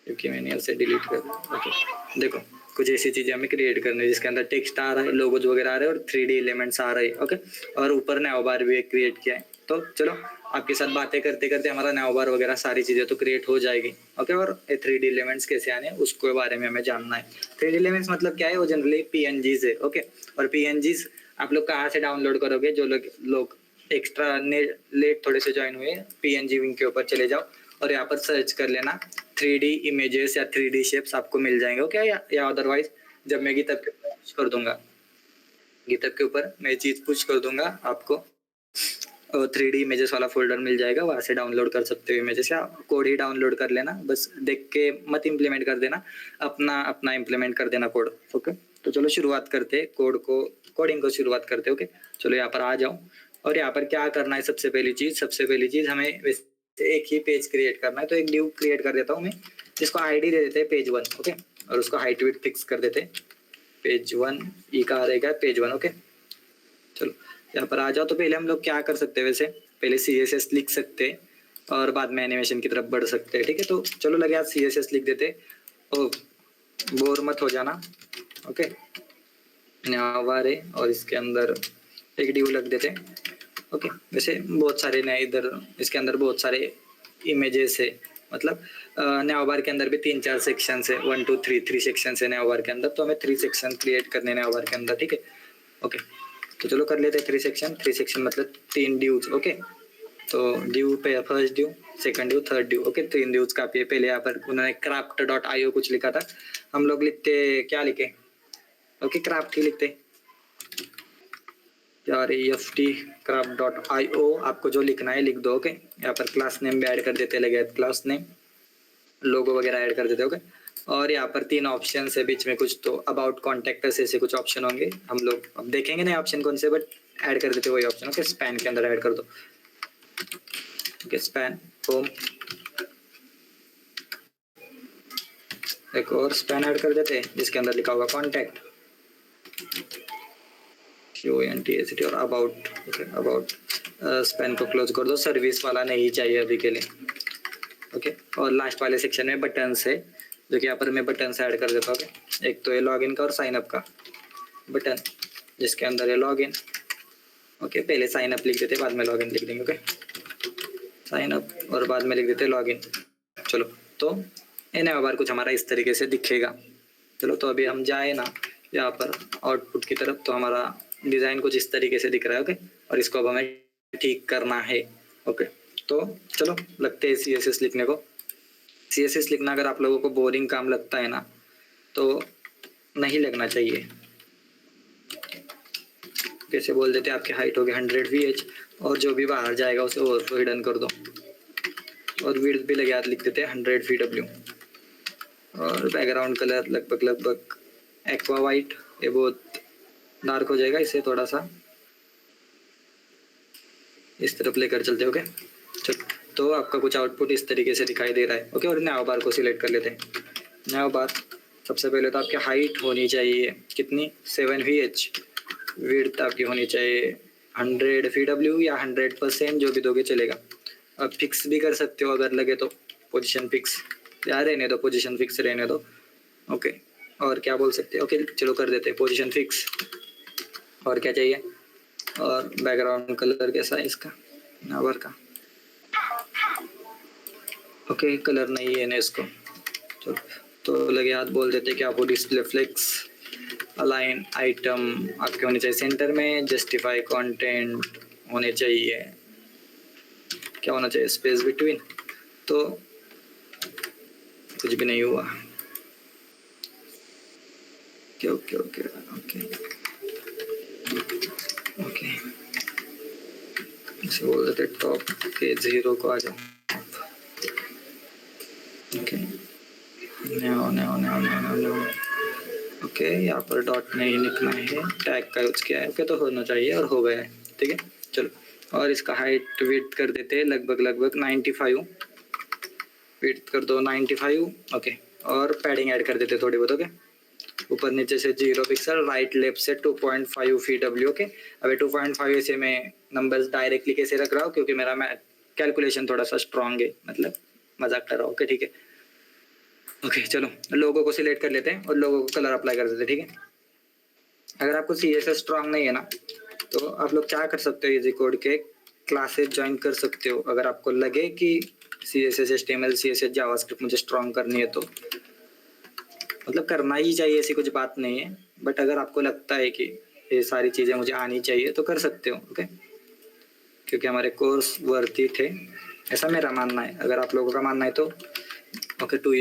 क्योंकि मैंने उसे डिलीट कर दिया। ओके, देखो, कुछ ऐसी चीजें हमें क्रिएट करनी है जिसके अंदर टेक्स्ट आ रहा है, लोगोज वगैरह आ रहे हैं और 3D एलिमेंट्स आ रहे हैं। ओके, और ऊपर नैव बार भी एक क्रिएट किया है। तो चलो, आपके साथ बातें करते करते हमारा नैव बार वगैरह सारी चीजें तो क्रिएट हो जाएगी। ओके, और 3D एलिमेंट्स कैसे आने उसके बारे में हमें जानना है। 3D एलिमेंट्स मतलब क्या है, वो जनरली PNGs है। ओके, और PNGs आप लोग कहाँ से डाउनलोड करोगे? जो लोग एक्स्ट्रा लेट थोड़े से ज्वाइन हुए, PNG विंग के ऊपर चले जाओ और यहाँ पर सर्च कर लेना 3D इमेजेस या 3D शेप्स, आपको मिल जाएंगे। ओके, या अदरवाइज जब मैं गिटहब के ऊपर पुश कर दूंगा, गिटहब के ऊपर मैं चीज पुश कर दूंगा, आपको 3D इमेजेस वाला फोल्डर मिल जाएगा, वहां से डाउनलोड कर सकते हो इमेजेस, या कोड ही डाउनलोड कर लेना, बस देख के मत इम्प्लीमेंट कर देना, अपना अपना इम्प्लीमेंट कर देना कोड। ओके, तो चलो शुरुआत करते कोडिंग को शुरुआत करते। ओके, चलो यहाँ पर आ जाओ और यहाँ पर क्या करना है, सबसे पहली चीज हमें एक ही पेज क्रिएट करना है। तो एक ड्यू क्रिएट कर देता हूँ मैं, जिसको आईडी दे देते हैं पेज 1। ओके, और उसको हाइट विड्थ फिक्स कर देते हैं पेज 1, ई का रहेगा पेज 1। ओके, चलो यहाँ पर आ जाओ। तो पहले हम लोग क्या कर सकते हैं, वैसे पहले CSS लिख सकते हैं और बाद में एनिमेशन की तरफ बढ़ सकते हैं। ठीक है, तो चलो लगे आज CSS लिख देते। ओ बोर मत हो जाना। ओके, नावारे, और इसके अंदर एक ड्यू लग देते। ओके, वैसे बहुत सारे नए इधर इसके अंदर बहुत सारे इमेजेस है, मतलब न्यावार के अंदर भी 3-4 सेक्शन है, 1 2 3 सेक्शन है न्यावार के अंदर। तो हमें 3 सेक्शन क्रिएट करने न्यावार के अंदर। ठीक है, ओके, तो चलो कर लेते हैं 3 सेक्शन मतलब 3 ड्यूज। ओके, तो ड्यू पे first div, second div, third div. Okay, 3 divs काफी है। पहले यहाँ पर उन्होंने craft.io कुछ लिखा था, हम लोग लिखते क्या लिखे? ओके, क्राफ्ट ही लिखते यार, EFT craft.io। आपको जो लिखना है लिख दो। ओके, यहाँ पर क्लास नेम भी ऐड कर देते, लगे क्लास नेम, लोगो वगैरह ऐड कर देते। ओके, और यहाँ पर 3 ऑप्शन है बीच में कुछ, तो अबाउट कॉन्टेक्टर्स ऐसे कुछ ऑप्शन होंगे, हम लोग अब देखेंगे नहीं ऑप्शन कौन से, बट ऐड कर देते वही ऑप्शन। ओके, स्पैन के अंदर ऐड कर दो। ओके, स्पैन होम, एक और स्पैन ऐड कर देते जिसके अंदर लिखा होगा कॉन्टैक्ट, QNTACT, और अबाउट। ओके, अबाउट स्पैन को क्लोज कर दो, सर्विस वाला नहीं चाहिए अभी के लिए। ओके, और लास्ट वाले सेक्शन में बटन्स है, जो कि यहाँ पर मैं बटन्स ऐड कर देता हूँ। ओके, एक तो ये लॉगिन का और साइन अप का बटन, जिसके अंदर है लॉगिन। ओके, पहले साइन अप लिख देते, बाद में लॉगिन लिख देंगे। ओके, साइन अप और बाद में लिख देते लॉगिन। चलो, तो नया बार कुछ हमारा इस तरीके से दिखेगा। चलो, तो अभी हम जाए ना यहाँ पर आउटपुट की तरफ, तो हमारा डिजाइन कुछ इस तरीके से दिख रहा है। ओके, और इसको अब हमें ठीक करना है। ओके, तो चलो लगते हैं CSS लिखने को। CSS लिखना अगर आप लोगों को बोरिंग काम लगता है ना, तो नहीं लगना चाहिए। कैसे बोल देते, आपकी हाइट होगी 100 VH, और जो भी बाहर जाएगा उसे ओवरफ्लो हिडन कर दो, और विड्थ भी लगे हाथ लिख देते हैं 100 VW, और बैकग्राउंड कलर लगभग एक्वा वाइट, ये बहुत डार्क हो जाएगा, इसे थोड़ा सा इस तरफ लेकर चलते। ओके, चलो, तो आपका कुछ आउटपुट इस तरीके से दिखाई दे रहा है। ओके, और नया बार को सिलेक्ट कर लेते हैं। नया बार सबसे पहले तो आपकी हाइट होनी चाहिए कितनी, 7 VH, विड्थ आपकी होनी चाहिए 100 VW या 100%, जो भी दोगे चलेगा। अब फिक्स भी कर सकते हो अगर लगे तो, पोजीशन फिक्स या रहने दो, पोजीशन फिक्स रहने दो। ओके, और क्या बोल सकते हैं? ओके, चलो कर देते हैं पोजीशन फिक्स। और क्या चाहिए? और बैकग्राउंड कलर कैसा है इसका, नावर का? ओके, कलर नहीं है ना इसको। चलो, तो लगे हाथ बोल देते कि आपको डिस्प्ले फ्लेक्स, अलाइन आइटम आपके होने चाहिए सेंटर में, जस्टिफाई कंटेंट होने चाहिए, क्या होना चाहिए, स्पेस बिटवीन, तो कुछ भी नहीं हुआ। ओके ओके ओके ओके, इसे बोल देते टॉप के 0 को आ जाओ। ओके, ओके, यहाँ पर डॉट नहीं लिखना है, टैग का यूज किया है। ओके, तो होना चाहिए और हो गया है। ठीक है, चलो, और इसका हाइट विड्थ कर देते हैं लगभग 95, विड्थ कर दो 95। ओके, और पैडिंग ऐड कर देते थोड़ी बहुत। ओके, ऊपर नीचे से 0 पिक्सल, राइट लेफ्ट से 2.5 VW। ओके, अभी 2.5 ऐसे में नंबर्स डायरेक्टली कैसे रख रहा हूँ, क्योंकि मेरा कैलकुलेशन थोड़ा सा स्ट्रॉन्ग है, मतलब मजाक कर रहा हूँ। ओके, ठीक है। ओके, चलो लोगों को सिलेक्ट कर लेते हैं और लोगों को कलर अप्लाई कर देते हैं। ठीक है, अगर आपको CSS स्ट्रॉन्ग नहीं है ना, तो आप लोग क्या कर सकते हो, इजी कोड के क्लासेस ज्वाइन कर सकते हो। अगर आपको लगे कि CSS HTML CSS जावास्क्रिप्ट मुझे स्ट्रॉन्ग करनी है, तो मतलब करना ही चाहिए, ऐसी कुछ बात नहीं है। बट अगर आपको लगता है कि ये सारी चीज़ें मुझे आनी चाहिए तो कर सकते हो। ओके, क्योंकि हमारे कोर्स वर्थ इट है, ऐसा मेरा मानना है। अगर आप लोगों का मानना है तो ओके 2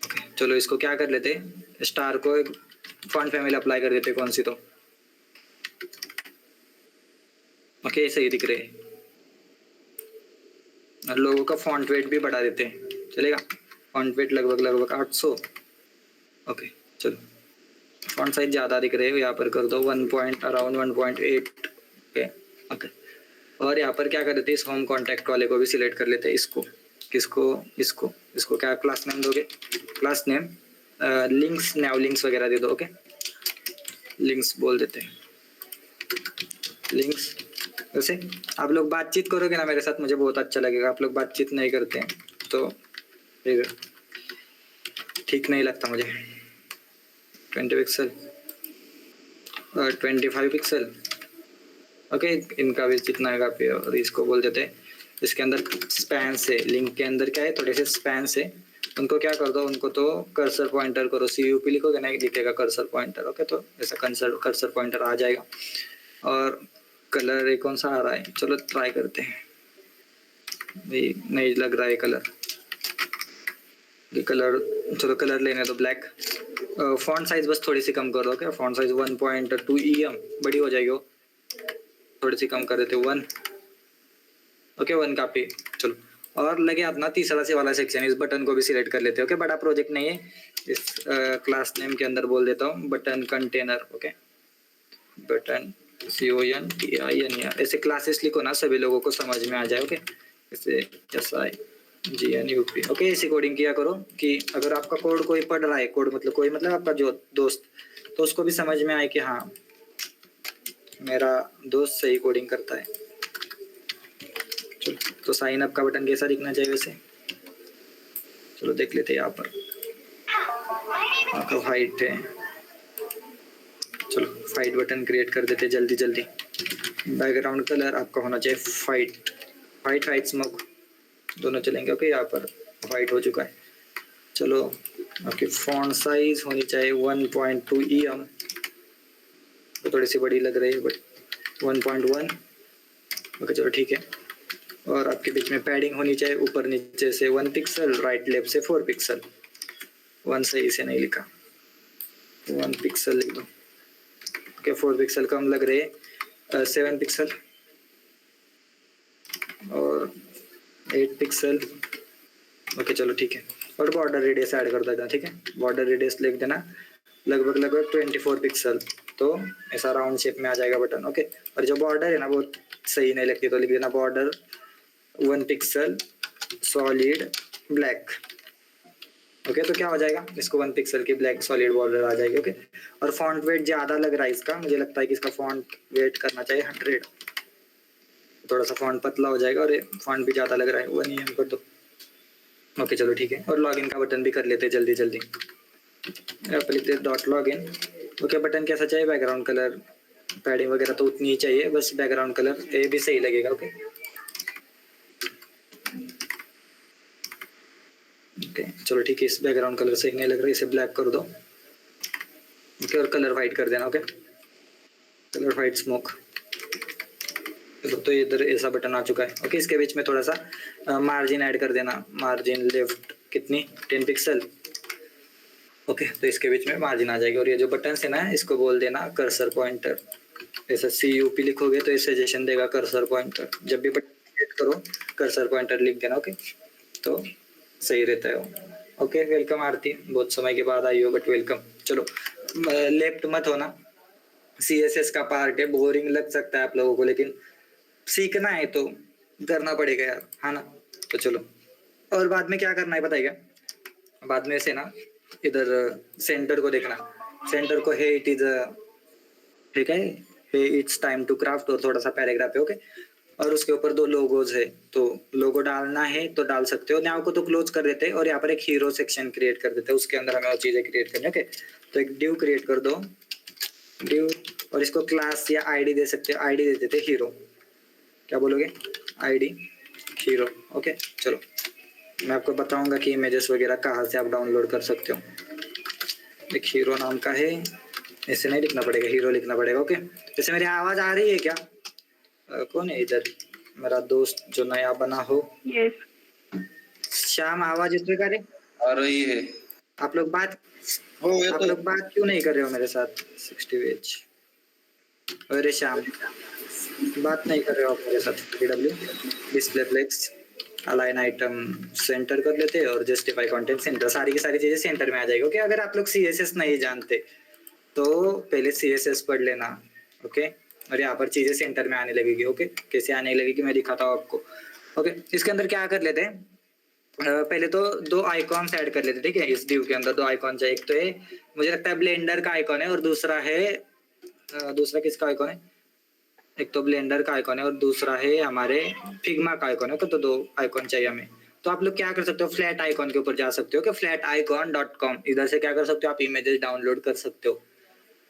ओके, चलो इसको क्या कर लेते, स्टार को एक फॉन्ट फैमिली अप्लाई कर देते, कौन सी तो ओके सही दिख रहे हैं। और लोगों का फॉन्ट वेट भी बढ़ा देते हैं, चलेगा? फॉन्ट वेट लगभग 800। ओके चलो, फॉन्ट साइज ज़्यादा दिख रहे हो, यहाँ पर कर दो 1 अराउंड 1.8। ओके ओके, और यहाँ पर क्या कर देते हैं, इस होम कॉन्टैक्ट वाले को भी सिलेक्ट कर लेते हैं। इसको किसको, इसको क्या क्लास नेम दोगे? क्लास नेम लिंक्स, नैव लिंक्स वगैरह दे दो। ओके, लिंक्स बोल देते हैं, लिंक्स। वैसे आप लोग बातचीत करोगे ना मेरे साथ, मुझे बहुत अच्छा लगेगा। आप लोग बातचीत नहीं करते हैं तो फिर ठीक नहीं लगता मुझे। 20 पिक्सल और 25 पिक्सल। ओके, इनका भी जितना है काफी। और इसको बोल देते हैं, इसके अंदर स्पैन से, लिंक के अंदर क्या है, थोड़े से स्पैन से उनको क्या कर दो, उनको तो कर्सर पॉइंटर करो। CUP लिखोगे ना, दिखेगा कर्सर पॉइंटर। ओके, तो ऐसा कर्सर पॉइंटर आ जाएगा। और कलर ये कौन सा आ रहा है, चलो ट्राई करते हैं। नहीं लग रहा है कलर, ये कलर, चलो कलर लेने दो ब्लैक। फॉन्ट साइज बस थोड़ी सी कम कर दो। क्या फॉन्ट साइज 1.2 EM बड़ी हो जाएगी वो, थोड़ी सी कम कर देते 1। ओके 1 काफी। चलो, और लगे अपना तीसरा से वाला सेक्शन, इस बटन को भी सिलेक्ट कर लेते हैं। ओके, बड़ा प्रोजेक्ट नहीं है। इस क्लास नेम के अंदर बोल देता हूँ button container. Okay, button CONTINER। ऐसे क्लासेस लिखो ना, सभी लोगों को समझ में आ जाए। ओके, ऐसे SIGNUP। ओके, ऐसी कोडिंग किया करो कि अगर आपका कोड कोई पढ़ रहा है, कोड मतलब कोई, मतलब आपका जो दोस्त, तो उसको भी समझ में आए कि हाँ मेरा दोस्त सही कोडिंग करता है। चलो, तो साइन अप का बटन कैसा दिखना चाहिए वैसे, चलो देख लेते हैं। यहाँ पर आपका वाइट है, चलो फाइट बटन क्रिएट कर देते जल्दी जल्दी। बैकग्राउंड कलर आपका होना चाहिए वाइट स्मोक, दोनों चलेंगे। ओके, यहाँ पर वाइट हो चुका है। चलो, आपकी फॉन्ट साइज होनी चाहिए 1.2 EM, तो थोड़ी सी बड़ी लग रही है बट 1.1। ओके चलो ठीक है। और आपके बीच में पैडिंग होनी चाहिए ऊपर नीचे से 1 पिक्सल, राइट लेफ्ट से 4 पिक्सल। 1 सही से नहीं लिखा, 1 पिक्सल लिख दो। ओके, 4 पिक्सल कम लग रहे हैं, 7 पिक्सल और 8 पिक्सल। ओके चलो ठीक है। और बॉर्डर रेडियस ऐड कर देना, ठीक है? बॉर्डर रेडियस लिख देना लगभग 24 पिक्सल, तो ऐसा राउंड शेप में आ जाएगा बटन। ओके, और जो बॉर्डर है ना वो सही नहीं लगती, तो लिख देना border 1 pixel solid black. Okay, तो क्या हो जाएगा, इसको 1 पिक्सल की ब्लैक सॉलिड बॉर्डर आ जाएगी। ओके, और फॉन्ट वेट ज़्यादा लग रहा है इसका, मुझे लगता है कि इसका फॉन्ट वेट करना चाहिए 100। थोड़ा सा फॉन्ट पतला हो जाएगा, और फॉन्ट भी ज़्यादा लग रहा है, 1 EM कर दो। ओके चलो ठीक है। और लॉगिन का बटन भी कर लेते हैं जल्दी जल्दी। आप लिखते .login। ओके, बटन कैसा चाहिए, बैकग्राउंड कलर, पैडिंग वगैरह तो उतनी ही चाहिए, बस बैकग्राउंड कलर ये भी सही लगेगा। ओके ओके चलो ठीक है, इस बैकग्राउंड कलर सही नहीं लग रहा है, इसे ब्लैक कर दो। ओके, और कलर वाइट कर देना। Okay, colour white smoke. तो इधर ऐसा बटन आ चुका है। ओके, इसके बीच में थोड़ा सा मार्जिन ऐड कर देना, मार्जिन लेफ्ट कितनी, 10 पिक्सल। ओके, तो इसके बीच में मार्जिन आ जाएगी। और ये जो बटन है ना, इसको बोल देना कर्सर पॉइंटर। ऐसा CUP लिखोगे तो ये सजेशन देगा कर्सर पॉइंटर। जब भी बटन क्लिक करो कर्सर पॉइंटर लिख देना। ओके, तो सही रहता है वो। ओके, वेलकम आरती, बहुत समय के बाद आई हो बट वेलकम। चलो, लेफ्ट मत होना, CSS का पार्ट है, बोरिंग लग सकता है आप लोगों को, लेकिन सीखना है तो करना पड़ेगा यार, है ना? तो चलो, और बाद में क्या करना है पता है क्या, बाद में से ना इधर सेंटर को देखना, सेंटर को है इट इज, ठीक है, हे इट्स टाइम टू क्राफ्ट, और थोड़ा सा पैराग्राफ है। ओके, और उसके ऊपर 2 लोगोज है, तो लोगो डालना है तो डाल सकते हो। नाव को तो क्लोज कर देते हैं, और यहाँ पर एक हीरो सेक्शन क्रिएट कर देते हैं, उसके अंदर हमें वो चीजें क्रिएट करनी है। ओके, तो एक ड्यू क्रिएट कर दो, ड्यू, और इसको क्लास या ID दे सकते हो, ID दे देते हीरो। क्या बोलोगे, ID हीरो। ओके चलो, मैं आपको बताऊंगा कि इमेजेस वगैरह कहाँ से आप डाउनलोड कर सकते हो। एक हीरो नाम का है, ऐसे नहीं लिखना पड़ेगा, हीरो लिखना पड़ेगा। ओके, जैसे मेरी आवाज आ रही है क्या? कौन है इधर? मेरा दोस्त जो नया बना हो। यस श्याम, आवाज इस प्रकार है। आ रही है। आप लोग बात ये आप तो लोग बात क्यों नहीं कर रहे हो मेरे साथ? 60 वेज। अरे श्याम, बात नहीं कर रहे हो आप मेरे साथ? W display flex align item center कर लेते हैं और जस्टिफाई कंटेंट सेंटर, सारी की सारी चीजें सेंटर में आ जाएगी। ओके, अगर आप लोग सीएसएस नहीं जानते तो पहले सीएसएस पढ़ लेना। ओके, और यहाँ पर चीजें सेंटर में आने लगेगी। ओके, कैसे आने लगेगी मैं दिखाता हूँ आपको। ओके, इसके अंदर क्या कर लेते हैं, पहले तो दो आइकॉन्स ऐड कर लेते हैं। ठीक है, इस डिव के अंदर दो आइकॉन चाहिए। एक तो है, मुझे लगता है ब्लेंडर का आइकॉन है, और दूसरा है दूसरा किसका आइकॉन है? एक तो ब्लेंडर का आइकॉन है और दूसरा है हमारे फिग्मा का आइकॉन है। तो दो आइकॉन चाहिए हमें। तो आप लोग क्या कर सकते हो, फ्लैट आइकॉन के ऊपर जा सकते हो कि flaticon.com, इधर से क्या कर सकते हो आप, इमेजेस डाउनलोड कर सकते हो।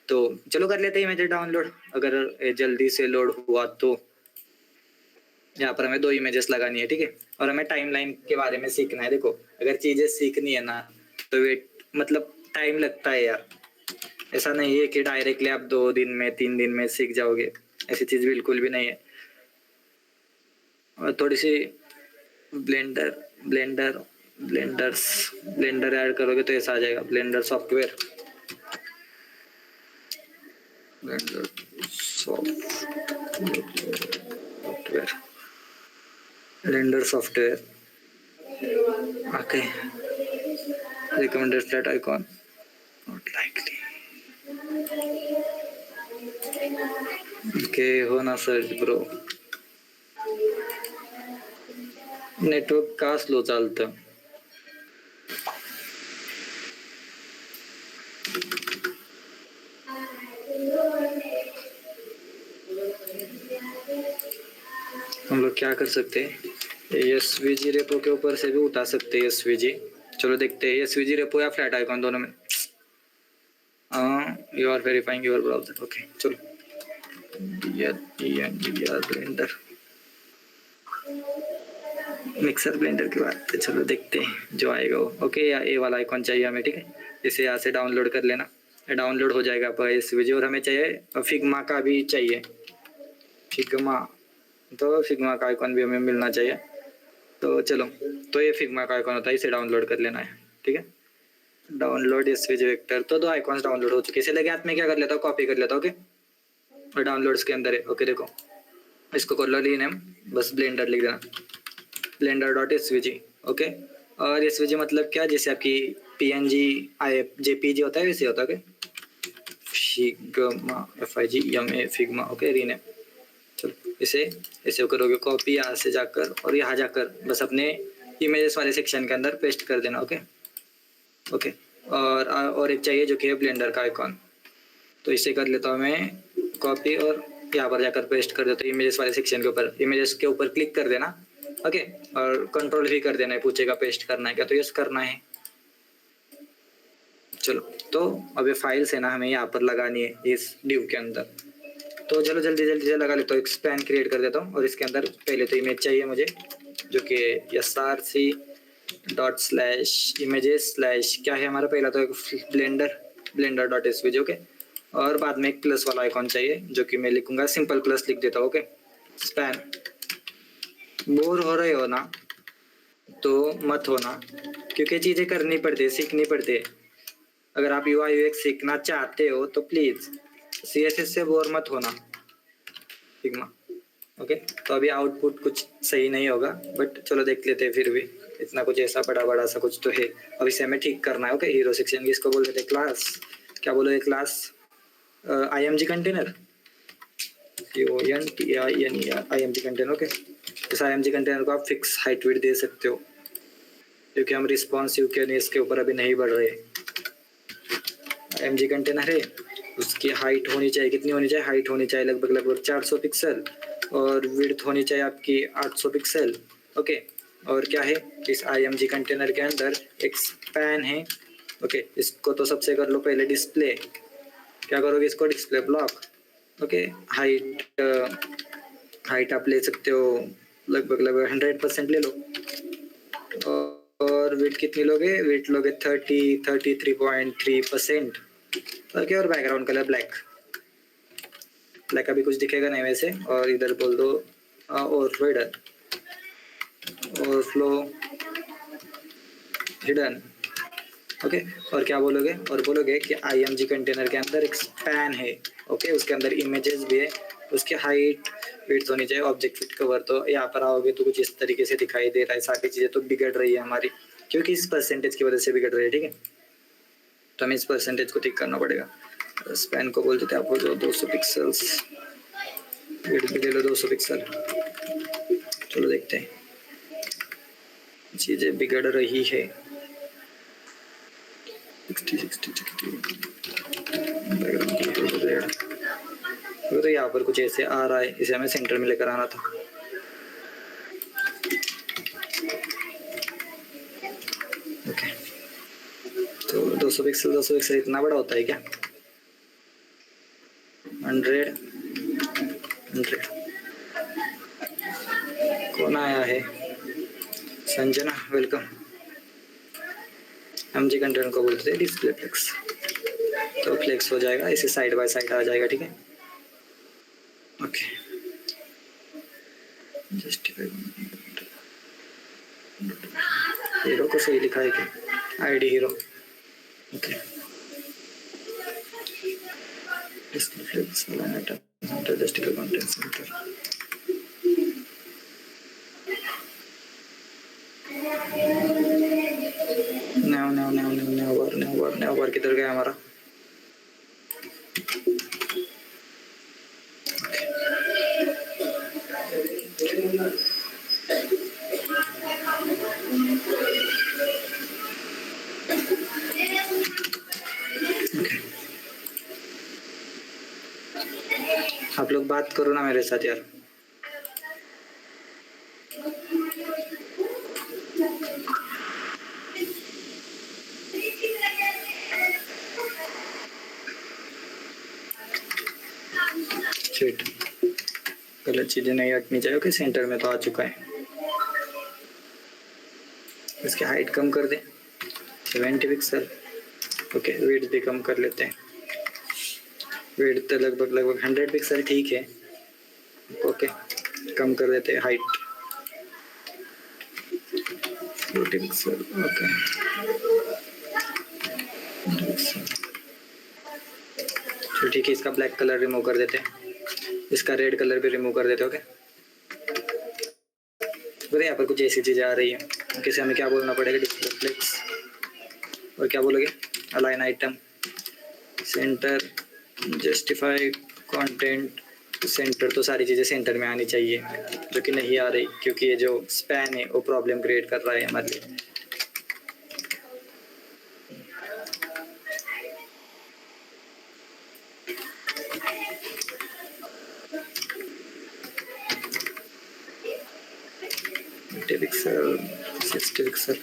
तो चलो कर लेते हैं इमेजेस डाउनलोड, अगर जल्दी से लोड हुआ तो। यहाँ पर हमें दो इमेजेस लगानी है। ठीक है, और हमें टाइमलाइन के बारे में सीखना है। देखो, अगर चीजें सीखनी है ना तो वेट मतलब टाइम लगता है यार। ऐसा नहीं है कि डायरेक्टली आप 2 दिन में 3 दिन में सीख जाओगे, ऐसी चीज बिल्कुल भी नहीं है। और थोड़ी सी ब्लेंडर ऐड करोगे तो ऐसा आ जाएगा, blender software okay, recommended flat icon not likely। Okay, हो ना सर्च ब्रो, नेटवर्क का स्लो चालतं। हम लोग क्या कर सकते हैं, एसवीजी रेपो के ऊपर से भी उठा सकते हैं एसवीजी। चलो देखते हैं एसवीजी रेपो या फ्लैट आइकॉन, दोनों में। You are verifying your browser. Okay चलो, ब्लेंडर मिक्सर ब्लेंडर के बाद चलो देखते हैं जो आएगा वो। ओके, या ए वाला आइकॉन चाहिए हमें। ठीक है, इसे यहाँ से डाउनलोड कर लेना, डाउनलोड हो जाएगा आपका एसवीजी। और हमें चाहिए फिग्मा का भी चाहिए, फिग्मा। तो फिग्मा का आइकॉन भी हमें मिलना चाहिए। तो चलो, तो ये फिग्मा का आइकॉन होता है, इसे डाउनलोड कर लेना है। ठीक है, डाउनलोड एसवीजी वेक्टर। तो दो आइकॉन्स डाउनलोड हो चुके हैं। इसे लगे हाथ में क्या कर लेता हूँ, कॉपी कर लेता हूँ। ओके, और डाउनलोड्स के अंदर है। ओके देखो, इसको कर लो रीनेम, बस ब्लेंडर लिख देना, blender.svg। ओके, और एसवीजी मतलब क्या, जैसे आपकी पीएनजी जेपीजी होता है वैसे होता है। Okay, Figma FIGMA Figma. Okay, rename. चलो इसे ऐसे करोगे कॉपी, यहाँ से जाकर और यहाँ जाकर बस अपने इमेजेस वाले सेक्शन के अंदर पेस्ट कर देना। ओके ओके, और एक चाहिए जो कि है ब्लेंडर का आइकॉन। तो इसे कर लेता हूँ मैं कॉपी और यहाँ पर जाकर पेस्ट कर देता हूँ इमेजेस वाले सेक्शन के ऊपर। इमेजेस के ऊपर क्लिक कर देना। ओके, और कंट्रोल भी कर देना है, पूछेगा पेस्ट करना है क्या, तो यस करना है। चलो, तो अब ये फाइल्स है ना हमें यहाँ पर लगानी है इस डिव के अंदर। तो चलो जल्दी जल्दी से लगा लेता हूँ, एक स्पैन क्रिएट कर देता हूँ। और इसके अंदर पहले तो इमेज चाहिए मुझे, जो कि src./images/ क्या है हमारा, पहला तो एक blender.svg। ओके, और बाद में एक प्लस वाला आइकॉन चाहिए, जो कि मैं लिखूंगा सिंपल प्लस लिख देता हूँ। Okay, span. बोर हो रहे हो ना तो मत होना, क्योंकि चीजें करनी पड़ती है, सीखनी पड़ती है। अगर आप UI UX सीखना चाहते हो तो प्लीज CSS से बोर मत होना, फिग्मा। ओके, तो अभी आउटपुट कुछ सही नहीं होगा, बट चलो देख लेते हैं। फिर भी इतना कुछ ऐसा बड़ा सा कुछ तो है। अब इसे हमें ठीक करना है। ओके, हीरो सेक्शन की इसको बोल देते हैं क्लास। क्या बोलो, class IMG container, IMG container. Okay, इस IMG कंटेनर को आप फिक्स हाइट विड्थ दे सकते हो, क्योंकि हम रिस्पॉन्सिव के इसके ऊपर अभी नहीं बढ़ रहे। IMG कंटेनर है, उसकी हाइट होनी चाहिए, कितनी होनी चाहिए, हाइट होनी चाहिए लगभग 400 पिक्सल, और विड्थ होनी चाहिए आपकी 800 पिक्सल। ओके, और क्या है, इस IMG कंटेनर के अंदर एक स्पैन है। ओके, इसको तो सबसे कर लो पहले डिस्प्ले। क्या करोगे, इसको डिस्प्ले ब्लॉक। ओके, हाइट आप ले सकते हो लगभग 100% ले लो। और वेट कितनी लोगे, वेट लोगे 33.3%। ओके, और बैकग्राउंड कलर ब्लैक। ब्लैक अभी कुछ दिखेगा नहीं वैसे। और इधर बोल दो overflow hidden, overflow hidden. Okay, और क्या बोलोगे, और बोलोगे कि IMG कंटेनर के अंदर एक स्पैन है। ओके, उसके अंदर इमेजेस भी है, उसकी हाइट विड्थ होनी चाहिए, ऑब्जेक्ट फिट कवर। तो यहाँ पर आओगे तो कुछ इस तरीके से दिखाई दे रहा है। सारी चीजें तो बिगड़ रही है हमारी, क्योंकि इस परसेंटेज की वजह से बिगड़ रही है। ठीक है, तो हमें इस परसेंटेज को ठीक करना पड़ेगा। स्पैन को बोलते थे आप, बोल दो 200 पिक्सल्स, विड्थ भी ले लो 200 पिक्सल। चलो देखते हैं, चीजें बिगड़ रही है। 60 तो यहाँ पर कुछ ऐसे आ रहा है, इसे हमें सेंटर में लेकर आना था। ओके, तो 200 पिक्सल इतना बड़ा होता है क्या? 100 कौन आया है? संजना, वेलकम। MG कंटेंट को बोलते थे डिस्प्ले फ्लेक्स। तो फ्लेक्स हो जाएगा, इसे साइड बाय साइड आ जाएगा। ठीक है, ओके। हीरो को सही लिखा है क्या? ID hero. Okay, display flex center, justify content center. Navbar किधर गया हमारा? आप लोग बात करो ना मेरे साथ यार। शिट, गलत चीजें नहीं रखनी चाहिए। ओके, सेंटर में तो आ चुका है। इसकी हाइट कम कर दे 70 पिक्सल। ओके, विड्थ भी कम कर लेते हैं। विड्थ तो लगभग 100 पिक्सल ठीक है। ओके, कम कर देते हैं हाइट 40 पिक्सल। ओके, तो ठीक है, इसका ब्लैक कलर रिमूव कर देते हैं, इसका रेड कलर भी रिमूव कर देते हैं। ओके, तो यहाँ पर कुछ ऐसी चीजें आ रही है, किसे हमें क्या बोलना पड़ेगा? Display flex. और क्या बोलोगे? Align item, center, justify content center. तो सारी चीजें सेंटर में आनी चाहिए, जो कि नहीं आ रही, क्योंकि ये जो स्पैन है वो प्रॉब्लम क्रिएट कर रहा है हमारे लिए। Pixel 60 pixel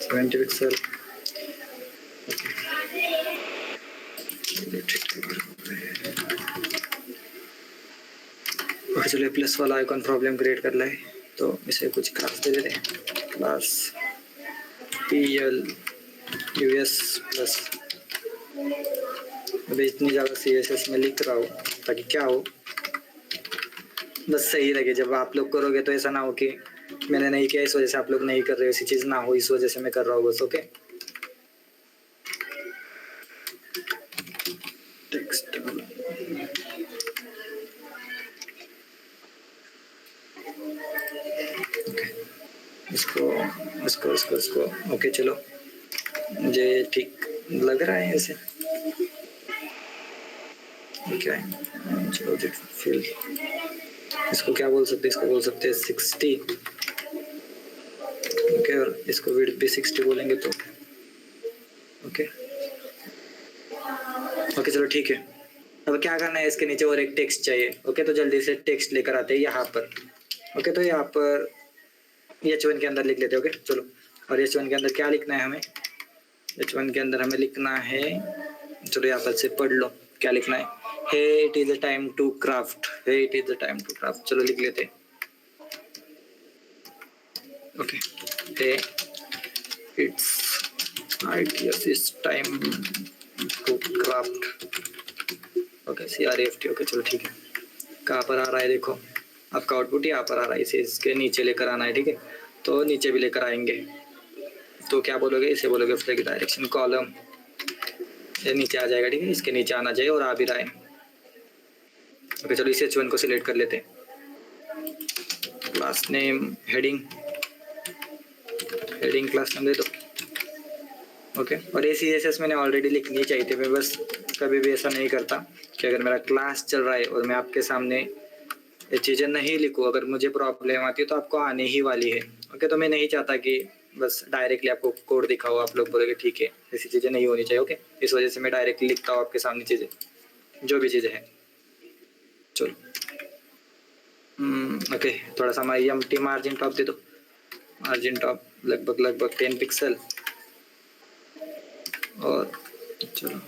70 pixel. और चलिए, प्लस वाला आइकॉन प्रॉब्लम क्रिएट कर रहा है, तो इसे कुछ क्लास दे देते हैं। Class PL US plus. अभी इतनी ज़्यादा CSS में लिख रहा हूँ ताकि क्या हो, बस सही लगे। जब आप लोग करोगे तो ऐसा ना हो कि मैंने नहीं किया इस वजह से आप लोग नहीं कर रहे हो, ऐसी चीज़ ना हो, इस वजह से मैं कर रहा हूँ बस। ओके, टेक्स्ट इसको इसको इसको इसको। ओके, चलो, मुझे ठीक लग रहा है ऐसे। क्या है? चलो फिल, इसको क्या बोल सकते हैं? इसको बोल सकते हैं 60। ओके, और इसको विड्थ भी 60 बोलेंगे तो ओके। ओके, चलो ठीक है। अब क्या करना है, इसके नीचे और एक टेक्स्ट चाहिए। ओके, तो जल्दी से टेक्स्ट लेकर आते हैं यहाँ पर। ओके, तो यहाँ पर H1 के अंदर लिख लेते हैं। ओके, चलो, और H1 के अंदर क्या लिखना है हमें? H1 के अंदर हमें लिखना है, चलो यहाँ पर से पढ़ लो क्या लिखना है। Hey it is a time to craft, hey it is a time to craft. चलो लिख लेते हैं। Okay, hey it's ideas is time craft, okay CRAFT, okay चलो ठीक है। कहाँ पर आ रहा है देखो, आपका आउटपुट यहाँ पर आ रहा है, इसे इसके नीचे लेकर आना है, ठीक है। तो नीचे भी लेकर आएंगे, तो क्या बोलोगे, इसे बोलोगे फ्लैग डायरेक्शन कॉलम, ये नीचे आ जाएगा, ठीक है। इसके नीचे आना चाहिए और आ भी रहा है। ओके चलो इस H1 को सिलेक्ट कर लेते हैं। Class name heading, heading class name दे दो, ओके। और ये CSS मैंने ऑलरेडी लिखनी चाहिए थी, मैं बस कभी भी ऐसा नहीं करता कि अगर मेरा क्लास चल रहा है और मैं आपके सामने ये चीज़ें नहीं लिखूँ, अगर मुझे प्रॉब्लम आती है तो आपको आने ही वाली है, ओके। तो मैं नहीं चाहता कि बस डायरेक्टली आपको कोड दिखाओ, आप लोग बोलोगे ठीक है, ऐसी चीज़ें नहीं होनी चाहिए, ओके। इस वजह से मैं डायरेक्टली लिखता हूँ आपके सामने चीज़ें, जो भी चीज़ें हैं। चलो ओके, थोड़ा सा हमारी एम्प्टी मार्जिन टॉप दे दो, मार्जिन टॉप लगभग 10 पिक्सल। और चलो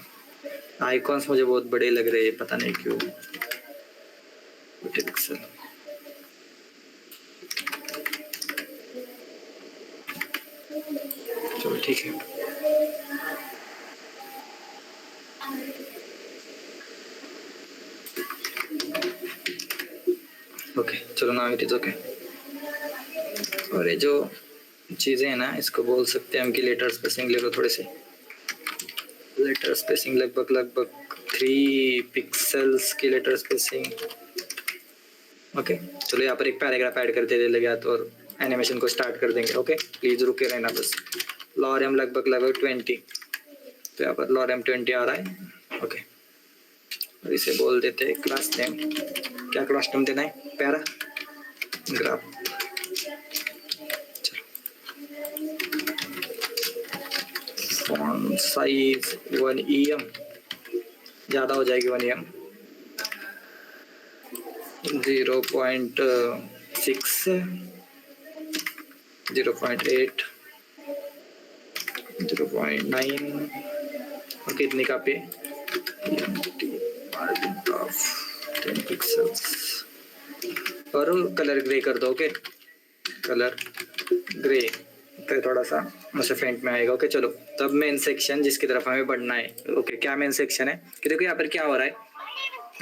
आइकॉन्स मुझे बहुत बड़े लग रहे हैं, पता नहीं क्यों, 20 पिक्सल। चलो ठीक है, ओके चलो ना इट इज ओके। और ये जो चीज़ें हैं ना, इसको बोल सकते हैं हम कि लेटर स्पेसिंग ले लो थोड़े से, लेटर स्पेसिंग लगभग 3 पिक्सल्स की लेटर स्पेसिंग, ओके। चलो यहाँ पर एक पैराग्राफ ऐड करते दे लगे तो, और एनिमेशन को स्टार्ट कर देंगे, ओके। प्लीज रुके रहना बस। लॉरेम लगभग 20, तो यहाँ पर लॉरेम 20 आ रहा है, ओके। और इसे बोल देते हैं क्लास नेम, क्या क्लास नेम देना है, para graph. Font size 1 EM, ज़्यादा हो जाएगी 1 EM, 0.6, 0.8, 0.9, और कितनी का पे, मार्जिन ऑफ 10 पिक्सल्स। और कलर ग्रे कर दो, ओके, कलर ग्रे, तो थोड़ा सा मुझे फेंट में आएगा, ओके। चलो तब मेन सेक्शन जिसकी तरफ हमें बढ़ना है, ओके। क्या मेन सेक्शन है कि देखो यहाँ पर क्या हो रहा है,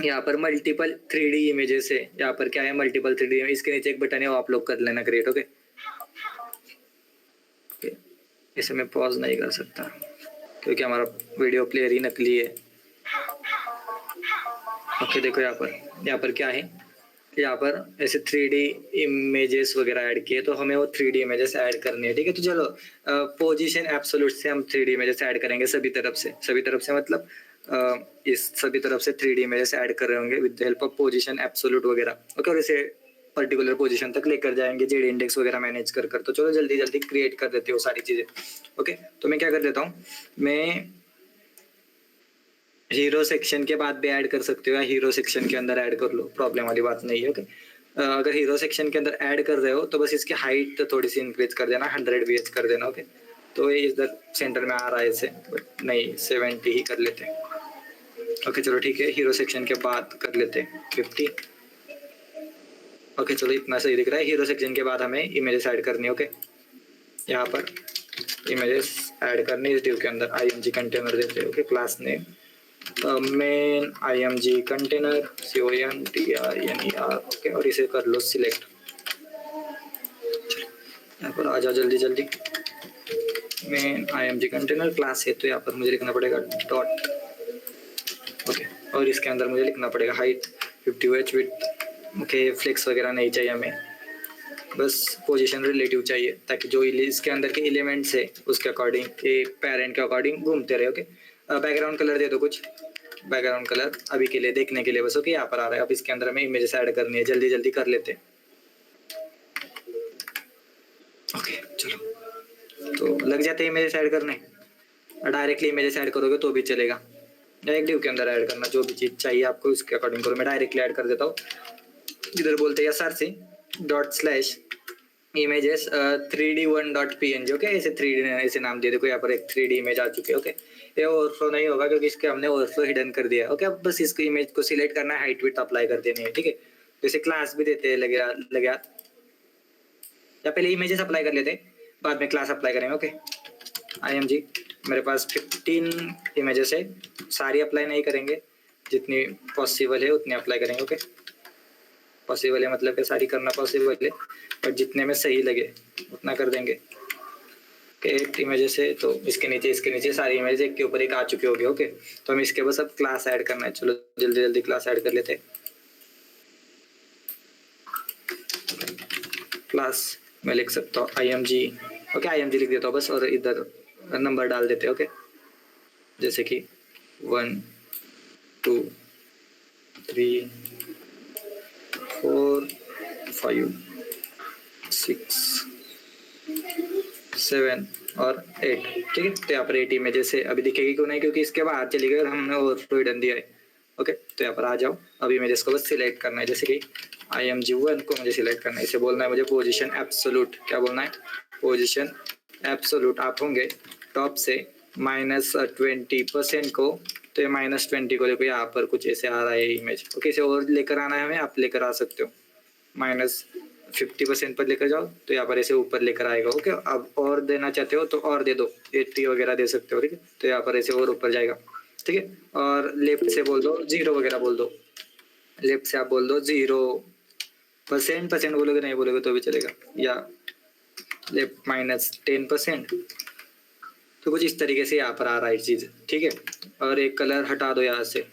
यहाँ पर मल्टीपल 3D इमेजेस है, यहाँ पर क्या है मल्टीपल 3D, इसके नीचे एक बटन है वो आप लोग कर लेना क्रिएट, ओके। इसे मैं पॉज नहीं कर सकता क्योंकि हमारा वीडियो प्लेयर ही नकली है, ओके। देखो यहाँ पर क्या है, यहाँ पर ऐसे 3D इमेजेस वगैरह ऐड किए, तो हमें वो 3D इमेजेस ऐड करनी है, ठीक है। तो चलो पोजीशन एब्सोल्यूट से हम 3D इमेजेस ऐड करेंगे, सभी तरफ से मतलब इस सभी तरफ से 3D इमेजेस ऐड कर रहे होंगे with the help of position absolute वगैरह, ओके। और इसे पर्टिकुलर पोजीशन तक लेकर जाएंगे जेड इंडेक्स वगैरह मैनेज कर। तो चलो जल्दी क्रिएट कर देते हो सारी चीज़ें, ओके। तो मैं क्या कर देता हूँ, मैं हीरो सेक्शन के बाद भी ऐड कर सकते हो या हीरो सेक्शन के अंदर ऐड कर लो, प्रॉब्लम वाली बात नहीं है, ओके। अगर हीरो सेक्शन के अंदर ऐड कर रहे हो तो बस इसकी हाइट थोड़ी सी इंक्रीज कर देना, 100 VH कर देना, ओके। तो ये इधर सेंटर में आ रहा है इसे, बट नहीं 70 ही कर लेते हैं, ओके। चलो ठीक है, हीरो सेक्शन के बाद कर लेते हैं 50, ओके। चलो इतना सही दिख रहा है। हीरो सेक्शन के बाद हमें इमेजेस ऐड करनी है, ओके। यहाँ पर इमेजेस ऐड करनी इस डिव के अंदर, IMG कंटेनर देते हैं, okay. Class name main IMG container CONTRNER, okay. और इसे कर लो सिलेक्ट, यहाँ पर आ जाओ जल्दी। मेन IMG कंटेनर क्लास है तो यहाँ पर मुझे लिखना पड़ेगा डॉट, ओके। और इसके अंदर मुझे लिखना पड़ेगा height 50 VH width, okay. Flex वगैरह नहीं चाहिए हमें, बस पोजीशन रिलेटिव चाहिए ताकि जो इसके अंदर के एलिमेंट्स है उसके अकॉर्डिंग, पेरेंट के अकॉर्डिंग घूमते रहे, ओके। बैकग्राउंड कलर दे दो कुछ, बैकग्राउंड कलर अभी के लिए देखने के लिए बस, ओके। यहाँ पर आ रहा है, अब इसके अंदर हमें इमेजेस ऐड करनी है, जल्दी कर लेते हैं, ओके। चलो तो लग जाते हैं इमेजेस ऐड करने, डायरेक्टली इमेजेस ऐड करोगे तो भी चलेगा, डायरेक्ट डिव के अंदर ऐड करना, जो भी चीज़ चाहिए आपको उसके अकॉर्डिंग करो। मैं डायरेक्टली ऐड कर देता हूँ, इधर बोलते हैं src ./images 3d1.png, ओके। ऐसे 3D ऐसे नाम दे देखो, यहाँ पर एक 3D इमेज आ चुकी है, ओके। ये ओवरफ्लो नहीं होगा क्योंकि इसके हमने ओवरफ्लो हिडन कर दिया, ओके। अब बस इसको इमेज को सिलेक्ट करना है, हाइट विड्थ अप्लाई कर देनी है, ठीक है। जैसे क्लास भी देते हैं लगे या पहले इमेजेस अप्लाई कर लेते हैं, बाद में क्लास अप्लाई करेंगे, ओके। IMG मेरे पास 15 इमेजेस है, सारी अप्लाई नहीं करेंगे, जितनी पॉसिबल है उतनी अप्लाई करेंगे। ओके, पॉसिबल है मतलब कि सारी करना पॉसिबल है, बट जितने में सही लगे उतना कर देंगे। 8 इमेजेस है तो इसके नीचे सारी इमेज एक के ऊपर एक आ चुके होंगे। ओके, तो हम इसके बस अब क्लास ऐड करना है। चलो जल्दी जल्दी क्लास ऐड कर लेते हैं। क्लास मैं लिख सकता हूँ IMG। ओके, IMG लिख देता हूँ बस, और इधर नंबर डाल देते हैं। ओके, जैसे कि 1 2 3 4 5 6 7 और 8। ठीक है, तो यहाँ पर 8 इमेजेस है। अभी दिखेगी क्यों नहीं, क्योंकि इसके बाहर चली गई और हमने ओवरफ्लो हिडन दिया है। ओके, तो यहाँ पर आ जाओ। अब इमेजेस को बस सिलेक्ट करना है, जैसे कि IMG1 को मुझे सिलेक्ट करना है। इसे बोलना है मुझे पोजीशन एब्सोल्यूट। क्या बोलना है? Position absolute. आप होंगे टॉप से -20% को, तो ये -20 को देखो यहाँ पर कुछ ऐसे आ रहा है इमेज। ओके, इसे और लेकर आना है हमें, आप लेकर आ सकते हो। -50% पर लेकर जाओ तो यहाँ पर ऐसे ऊपर लेकर आएगा। ओके, अब और देना चाहते हो तो और दे दो, 80 वगैरह दे सकते हो। ठीक है, तो यहाँ पर ऐसे और ऊपर जाएगा। ठीक है, और लेफ्ट से बोल दो 0 वगैरह बोल दो। लेफ्ट से आप बोल दो 0%, बोलोगे नहीं बोलोगे तो भी चलेगा, या लेफ्ट -10%। तो कुछ इस तरीके से यहाँ पर आ रहा है चीज। ठीक है, और एक कलर हटा दो यहाँ से।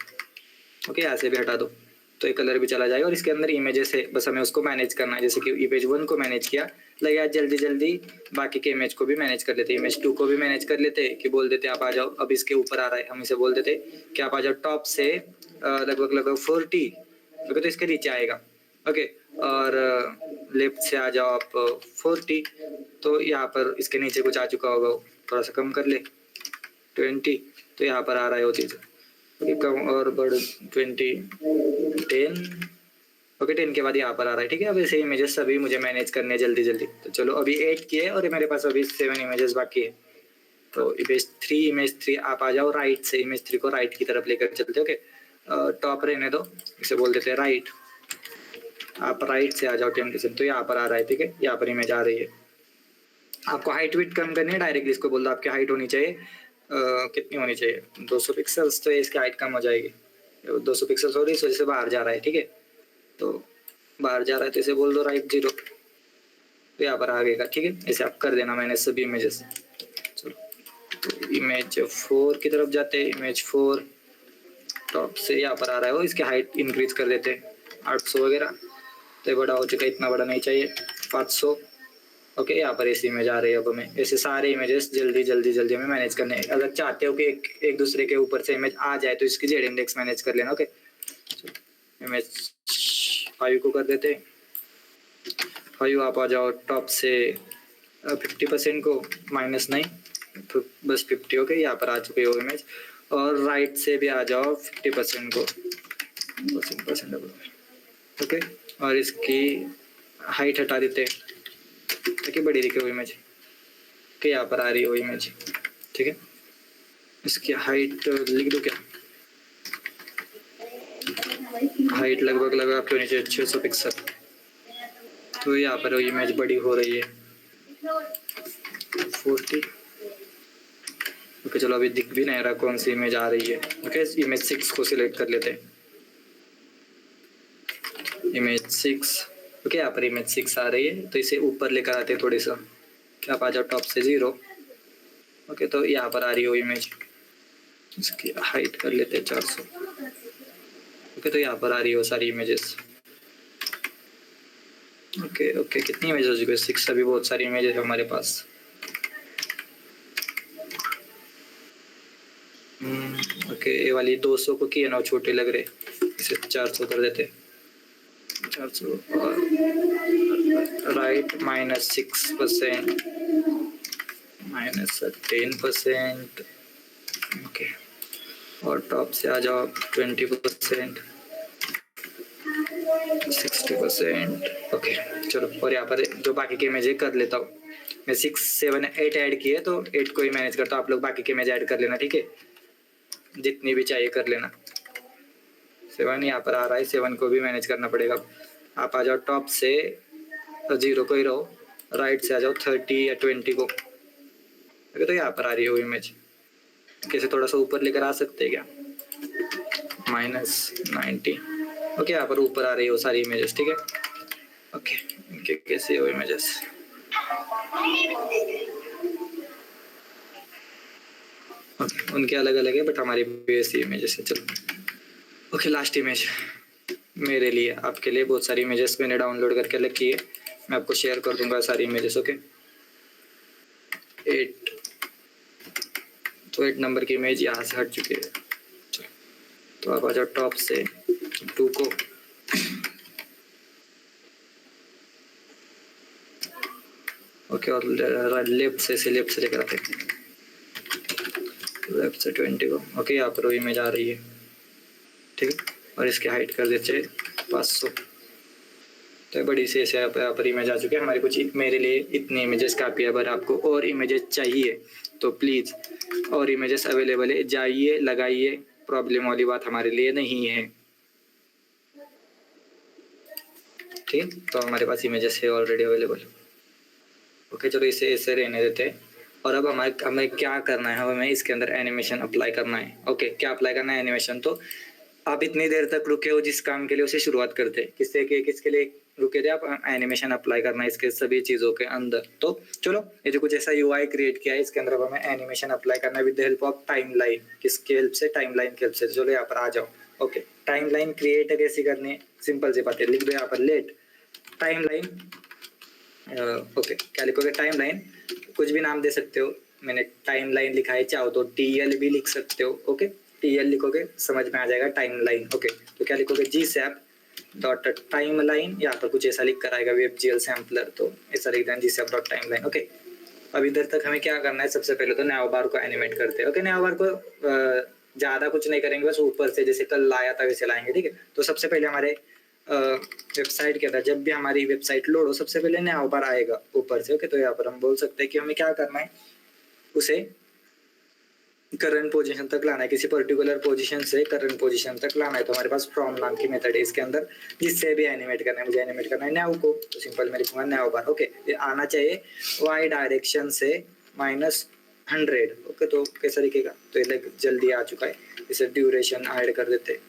ओके, यहाँ से भी हटा दो तो ये कलर भी चला जाएगा। और इसके अंदर इमेजेस है, बस हमें उसको मैनेज करना है। जैसे कि इमेज 1 को मैनेज किया, लगे जल्दी जल्दी बाकी के इमेज को भी मैनेज कर लेते, इमेज 2 को भी मैनेज कर लेते, कि बोल देते आप आ जाओ। अब इसके ऊपर आ रहा है, हम इसे बोल देते कि आप आ जाओ टॉप से लगभग 40। ओके, तो इसके नीचे आएगा। ओके, और लेफ्ट से आ जाओ आप 40, तो यहाँ पर इसके नीचे कुछ आ चुका होगा, थोड़ा सा कम कर ले 20, तो यहाँ पर आ रहा है वो चीज़। ओके, कम और बढ़ 20 10। ओके, 10 के बाद यहाँ पर आ रहा है। ठीक है, अब ऐसे इमेजेस सभी मुझे मैनेज करने हैं जल्दी जल्दी। तो चलो अभी 8 की है और मेरे पास अभी 7 इमेजेस बाकी है। तो इमेज 3 आप आ जाओ राइट से, इमेज 3 को राइट की तरफ लेकर चलते। ओके, टॉप रहने दो, इसे बोल देते हैं राइट। आप राइट से आ जाओ 10%, तो यहाँ पर आ रहा है। ठीक है, यहाँ पर इमेज आ रही है। आपको हाइट विड्थ कम करनी है, डायरेक्टली इसको बोल दो आपकी हाइट होनी चाहिए कितनी होनी चाहिए, 200 पिक्सल्स। तो इसकी हाइट कम हो जाएगी, 200 पिक्सल्स हो रही है, इस वजह से बाहर जा रहा है। ठीक है, तो बाहर जा रहा है तो इसे बोल दो राइट 0, तो यहाँ पर आ गएगा। ठीक है, ऐसे आप कर देना मैंने सभी इमेजेस। चलो तो इमेज 4 की तरफ जाते हैं। इमेज 4 टॉप से यहाँ पर आ रहा है, वो इसकी हाइट इंक्रीज कर देते हैं 800 वगैरह, तो बड़ा हो चुका है, इतना बड़ा नहीं चाहिए, 500। ओके, यहाँ पर ऐसी इमेज आ रही है। अब हमें ऐसे सारे इमेजेस जल्दी जल्दी जल्दी हमें मैनेज करने हैं। अगर चाहते हो कि एक दूसरे के ऊपर से इमेज आ जाए तो इसकी जेड इंडेक्स मैनेज कर लेना। ओके, इमेज 5 को कर देते हैं 5। आप आ जाओ टॉप से 50% को, माइनस नहीं, बस 50। ओके, यहाँ पर आ चुके हो इमेज। और राइट से भी आ जाओ 50% को, ओके, और इसकी हाइट हटा देते हैं ताकि बड़ी दिखे वो इमेज, कि यहाँ पर आ रही है वो इमेज। ठीक है, इसकी हाइट लिख दो क्या, हाइट लगभग आपके नीचे 600 पिक्सल, तो यहाँ पर वो इमेज बड़ी हो रही है 40। ओके, चलो अभी दिख भी नहीं रहा कौन सी इमेज आ रही है। ओके, इमेज 6 को सिलेक्ट कर लेते हैं, इमेज 6। ओके, यहाँ पर इमेज 6 आ रही है, तो इसे ऊपर लेकर आते हैं थोड़ी सा, क्या आप आ जाओ टॉप से 0। ओके, तो यहाँ पर आ रही हो इमेज, इसकी हाइट कर लेते हैं 400। ओके, तो यहाँ पर आ रही हो सारी इमेजेस। ओके ओके, कितनी इमेज हो चुकी है? 6। अभी बहुत सारी इमेजेस है हमारे पास। ओके, ये वाली 200 को किए ना, छोटे लग रहे, इसे 400 कर देते, 400। और राइट -6%, -10%। ओके, और टॉप से आ जाओ 20%, 60%। ओके, चलो, और यहाँ पर जो बाकी के इमेज कर लेता हूँ मैं। 6 7 8 ऐड किए, तो 8 को ही मैनेज करता हूँ। आप लोग बाकी के इमेज ऐड कर लेना। ठीक है, जितनी भी चाहिए कर लेना। 7 यहाँ पर आ रहा है, 7 को भी मैनेज करना पड़ेगा। आप आ जाओ टॉप से 0 को ही रहो, राइट से आ जाओ 30 या 20 को, ओके, तो यहाँ पर आ रही है वो इमेज। कैसे थोड़ा सा ऊपर लेकर आ सकते हैं क्या, -90। ओके, यहाँ पर ऊपर आ रही है वो सारी इमेजेस, ठीक है। ओके, इनके कैसे वो इमेजेस, उनके अलग अलग है बट हमारी वैसी इमेजेस है। चलो ओके, लास्ट इमेज मेरे लिए, आपके लिए बहुत सारी इमेजेस मैंने डाउनलोड करके रखी है, मैं आपको शेयर कर दूंगा सारी इमेजेस। ओके, 8 तो 8 नंबर की इमेज यहाँ से हट चुकी है। तो आप आ जाओ टॉप से 2 को, ओके, और लेफ्ट से लेकर आते हैं, लेफ्ट से 20 को। ओके, यहाँ पर वो इमेज आ रही है, ठीक है, और इसकी हाइट कर देते 500। तो बड़ी से ऐसे यहाँ पर इमेज आ चुके हैं हमारे। कुछ मेरे लिए इतनी इमेजेस काफ़ी है, अगर आपको और इमेजेस चाहिए तो प्लीज़ और इमेजेस अवेलेबल है, जाइए लगाइए, प्रॉब्लम वाली बात हमारे लिए नहीं है, ठीक। तो हमारे पास इमेजेस है ऑलरेडी अवेलेबल। ओके, चलो इसे ऐसे रहने देते हैं। और अब हमें क्या करना है, हमें इसके अंदर एनिमेशन अप्लाई करना है। ओके, क्या अप्लाई करना है एनिमेशन, तो आप इतनी देर तक रुके हो जिस काम के लिए, उसे शुरुआत करते हैं। किसके लिए रुके थे आप, एनिमेशन अप्लाई करना है इसके सभी चीज़ों के अंदर। तो चलो, ये जो कुछ ऐसा यूआई क्रिएट किया है, इसके अंदर अब हमें एनिमेशन अप्लाई करना है with the help of timeline. किसके हेल्प से, टाइमलाइन के हेल्प से। चलो यहाँ पर आ जाओ। ओके, टाइमलाइन क्रिएट कैसी करनी है, सिंपल सी बात है, लिख दो यहाँ पर लेट टाइमलाइन। ओके, क्या लिखोगे, टाइमलाइन, कुछ भी नाम दे सकते हो, मैंने टाइमलाइन लिखा है, चाहो तो टीएल भी लिख सकते हो। ओके, टीएल लिखोगे समझ में आ जाएगा टाइमलाइन। ओके, तो क्या लिखोगे, GSAP.timeline, यहाँ पर कुछ ऐसा लिख कर आएगा WebGL सैम्पलर, तो ऐसा लिख देना GSAP.timeline। ओके, अब इधर तक हमें क्या करना है, सबसे पहले तो नैवबार को एनिमेट करते हैं। ओके, नैवबार को ज़्यादा कुछ नहीं करेंगे, बस ऊपर से जैसे कल लाया था वैसे लाएंगे, ठीक है। तो सबसे पहले हमारे वेबसाइट के अंदर, जब भी हमारी वेबसाइट लोड हो, सबसे पहले नैवबार आएगा ऊपर से। ओके, तो यहाँ पर हम बोल सकते हैं कि हमें क्या करना है, उसे करंट पोजीशन तक लाना है, किसी पर्टिकुलर पोजीशन से करंट पोजीशन तक लाना है। तो हमारे पास फ्रॉम नाम की मेथड है इसके अंदर, जिससे भी एनिमेट करना है, मुझे एनिमेट करना है नैव को, तो सिंपल मैं लिखूंगा नैवबार। ओके, ये आना चाहिए वाई डायरेक्शन से -100। ओके, तो कैसा दिखेगा, तो ये जल्दी आ चुका है। इसे ड्यूरेशन ऐड कर देते,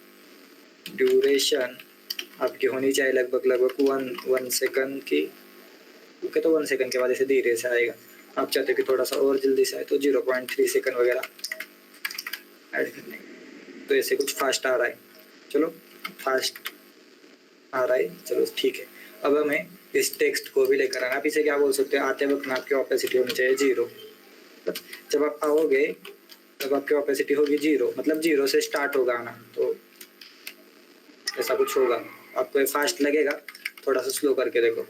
ड्यूरेशन आपकी होनी चाहिए लगभग 1 सेकंड की। ओके, तो 1 सेकंड के बाद इसे धीरे से आएगा। आप चाहते हो कि थोड़ा सा और जल्दी से आए, तो 0.3 सेकंड वगैरह ऐड करने, तो ऐसे कुछ फास्ट आ रहा है। चलो, फास्ट आ रहा है, चलो ठीक है। अब हमें इस टेक्स्ट को भी लेकर आना। आप इसे क्या बोल सकते हो, आते वक्त में आपकी ऑपेसिटी होनी चाहिए 0। जब आप आओगे तब आपकी ऑपेसिटी होगी 0, मतलब 0 से स्टार्ट होगा आना, तो ऐसा कुछ होगा। आपको फास्ट लगेगा, थोड़ा सा स्लो करके देखो।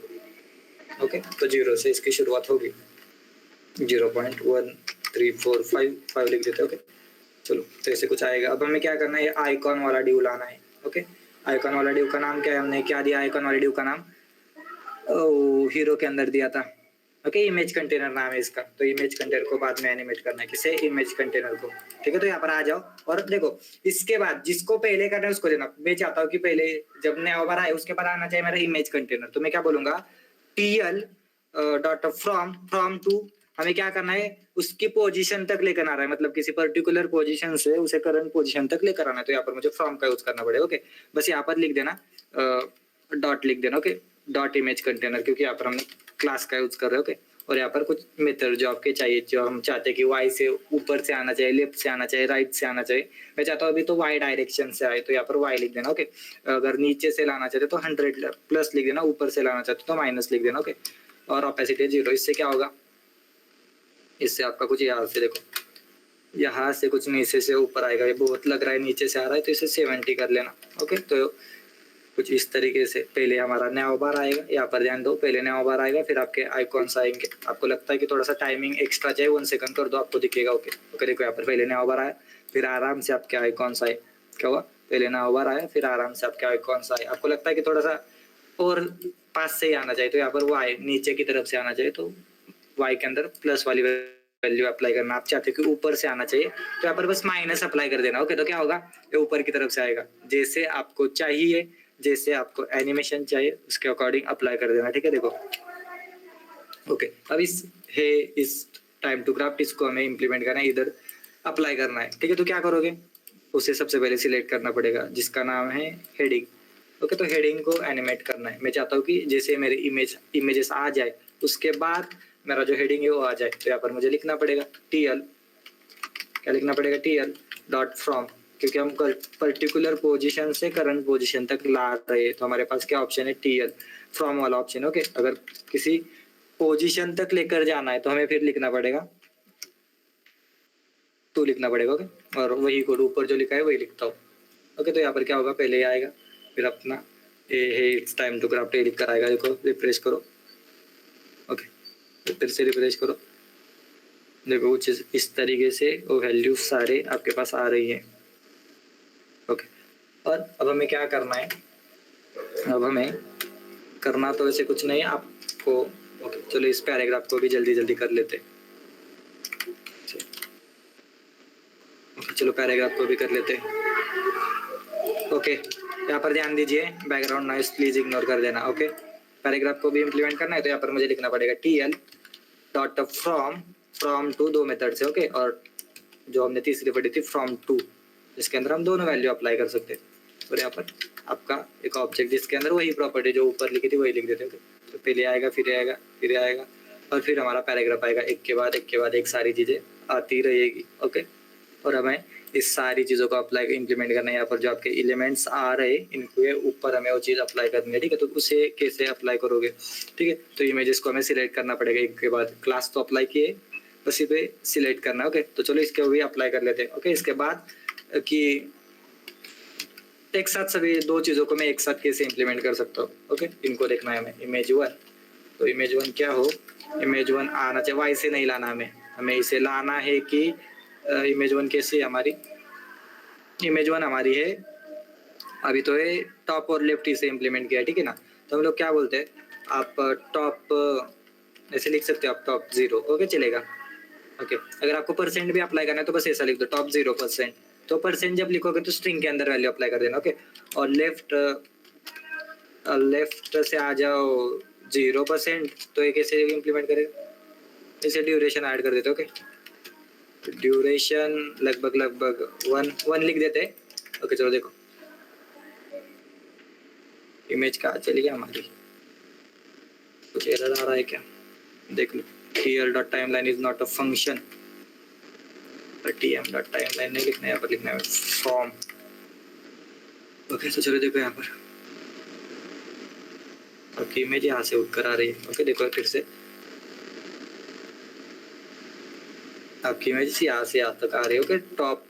ओके, तो 0 से इसकी शुरुआत होगी, 0.1345 लिख देते हैं। ओके, चलो, तो ऐसे कुछ आएगा। अब हमें क्या करना है, ये आइकॉन वाला ड्यू लाना है। ओके, आइकॉन वाला ड्यू का नाम क्या है, हमने क्या दिया आइकॉन वाले ड्यू का नाम, हीरो के अंदर दिया था। ओके, इमेज कंटेनर नाम है इसका, तो इमेज कंटेनर को बाद में एनिमेट करना है, किसे, इमेज कंटेनर को, ठीक है। तो यहाँ पर आ जाओ और देखो, इसके बाद जिसको पहले करना है उसको देना। मैं चाहता हूँ कि पहले जब नैवबार आए उसके बाद आना चाहिए मेरा इमेज कंटेनर, तो मैं क्या बोलूंगा, TL.from टू, हमें क्या करना है, उसकी पोजीशन तक लेकर आ रहा है, मतलब किसी पर्टिकुलर पोजीशन से उसे करंट पोजीशन तक लेकर आना है, तो यहाँ पर मुझे फ्रॉम का यूज करना पड़ेगा। ओके, बस यहाँ पर लिख देना, डॉट लिख देना। ओके, डॉट इमेज कंटेनर, क्योंकि यहाँ पर हमने क्लास का यूज कर रहे हैं। ओके, और यहाँ पर कुछ मेथड जो आपके चाहिए, जो हम चाहते हैं कि वाई से ऊपर से आना चाहिए, लेफ्ट से आना चाहिए, राइट से आना चाहिए। मैं चाहता हूँ अभी तो वाई डायरेक्शन से आए, तो यहाँ पर वाई लिख देना। ओके, अगर नीचे से लाना चाहते तो 100+ लिख देना, ऊपर से लाना चाहते तो माइनस लिख देना। ओके, और ऑपेसिटी 0। इससे क्या होगा, इससे आपका कुछ यहाँ से देखो, यहाँ से कुछ नीचे से ऊपर आएगा, ये बहुत लग रहा है नीचे से आ रहा है, तो इसे 70 कर लेना। ओके, तो कुछ इस तरीके से पहले हमारा नैवबार आएगा, यहाँ पर ध्यान दो, पहले नैवबार आएगा, फिर आपके आइकॉन्स आएंगे। आपको लगता है कि थोड़ा सा टाइमिंग एक्स्ट्रा चाहिए, 1 सेकंड कर दो, आपको दिखेगा। ओके, ओके, देखो यहाँ पर पहले नैवबार आया, फिर आराम से आपके आइकॉन्स आए। क्या हुआ, पहले नैवबार आया, फिर आराम से आपके आइकॉन्स आए। आपको लगता है कि थोड़ा सा और पास से ही आना चाहिए, तो यहाँ पर वो आए, नीचे की तरफ से आना चाहिए, तो वाई के अंदर प्लस वाली वैल्यू अप्लाई करना। आप चाहते हो कि ऊपर से आना चाहिए, तो यहाँ पर बस माइनस अप्लाई कर देना। ओके, तो क्या होगा, ये ऊपर की तरफ से आएगा, जैसे आपको चाहिए, जैसे आपको एनिमेशन चाहिए उसके अकॉर्डिंग अप्लाई कर देना, ठीक है। देखो, ओके, अब इस टाइम टू क्राफ्ट, इसको हमें इम्प्लीमेंट करना है, इधर अप्लाई करना है, ठीक है। तो क्या करोगे, उसे सबसे पहले सिलेक्ट करना पड़ेगा जिसका नाम है हेडिंग। ओके, तो हेडिंग को एनिमेट करना है। मैं चाहता हूँ कि जैसे मेरे इमेजेस आ जाए उसके बाद मेरा जो हेडिंग है वो आ जाए। तो यहाँ पर मुझे लिखना पड़ेगा TL, क्या लिखना पड़ेगा, TL डॉट फ्रॉम, क्योंकि हम पर्टिकुलर पोजीशन से करंट पोजीशन तक ला रहे हैं, तो हमारे पास क्या ऑप्शन है, TL फ्रॉम वाला ऑप्शन। ओके, अगर किसी पोजीशन तक लेकर जाना है तो हमें फिर लिखना पड़ेगा टू लिखना पड़ेगा। ओके, और वही कोड ऊपर जो लिखा है वही लिखता हूँ। ओके, तो यहाँ पर क्या होगा, पहले ही आएगा, फिर अपना इट्स टाइम टू क्राफ्ट लिख कर आएगा। देखो, रिफ्रेश करो। ओके, फिर से रिफ्रेश करो, देखो कुछ इस तरीके से वो वैल्यू सारे आपके पास आ रही है। ओके, और अब हमें क्या करना है, अब हमें करना तो वैसे कुछ नहीं है आपको। ओके, चलो इस पैराग्राफ को भी जल्दी जल्दी कर लेते हैं। ओके, चलो पैराग्राफ को भी कर लेते हैं। ओके, यहाँ पर ध्यान दीजिए, बैकग्राउंड नॉइस प्लीज इग्नोर कर देना। ओके, पैराग्राफ को भी इम्प्लीमेंट करना है तो यहाँ पर मुझे लिखना पड़ेगा TL डॉट फ्रॉम टू, दो मेथड से। ओके, और जो हमने तीसरी पढ़ी थी फ्रॉम टू, जिसके अंदर हम दोनों वैल्यू अप्लाई कर सकते हैं। और यहाँ पर आपका एक ऑब्जेक्ट जिसके अंदर वही प्रॉपर्टी जो ऊपर लिखी थी वही लिख देते हैं। तो पहले आएगा, फिर आएगा, फिर आएगा, और फिर हमारा पैराग्राफ आएगा, एक के बाद एक सारी चीज़ें आती रहेगी। ओके, और हमें इस सारी चीज़ों को अप्लाई इम्प्लीमेंट करना है। यहाँ पर जो आपके एलिमेंट्स आ रहे हैं इनके ऊपर हमें वो चीज़ अप्लाई करनी है, ठीक है। तो उसे कैसे अप्लाई करोगे, ठीक है, तो इमेजेस को हमें सिलेक्ट करना पड़ेगा, एक के बाद क्लास तो अप्लाई किए, उसी पे सिलेक्ट करना है। ओके, तो चलो इसके भी अप्लाई कर लेते हैं। ओके, इसके बाद कि एक साथ सभी दो चीज़ों को मैं एक साथ कैसे इम्प्लीमेंट कर सकता हूँ। ओके, इनको देखना है हमें। इमेज1, तो इमेज1 क्या हो, इमेज1 आना चाहिए, वाई से नहीं लाना हमें इसे लाना है कि इमेज1 कैसी है हमारी, इमेज1 हमारी है अभी तो ये टॉप और लेफ्ट ही से इम्प्लीमेंट किया है, ठीक है ना। तो हम लोग क्या बोलते हैं, आप टॉप ऐसे लिख सकते हो, आप टॉप 0। ओके, चलेगा। ओके, अगर आपको परसेंट भी अप्लाई करना है तो बस ऐसा लिख दो, टॉप 0%। तो परसेंट जब लिखोगे तो स्ट्रिंग के अंदर वैल्यू अप्लाई कर देना। ओके, और लेफ्ट से आ जाओ 0%, तो ये कैसे इम्प्लीमेंट करेगा, इसे ड्यूरेशन ऐड कर देते। ओके, ड्यूरेशन लगभग 1 लिख देते हैं। ओके, चलो देखो इमेज कहाँ चली गई हमारी, कुछ एरर आ रहा है क्या, देख लो। here.timeline is not a function, tm.timeline नहीं लिखना है, यहाँ पर लिखना है from। ओके, तो चलो देखो यहाँ पर आपकी इमेज यहाँ से उठकर आ रही है। ओके, देखो फिर से आपकी इमेज यहाँ से यहाँ तक आ रही है। ओके, टॉप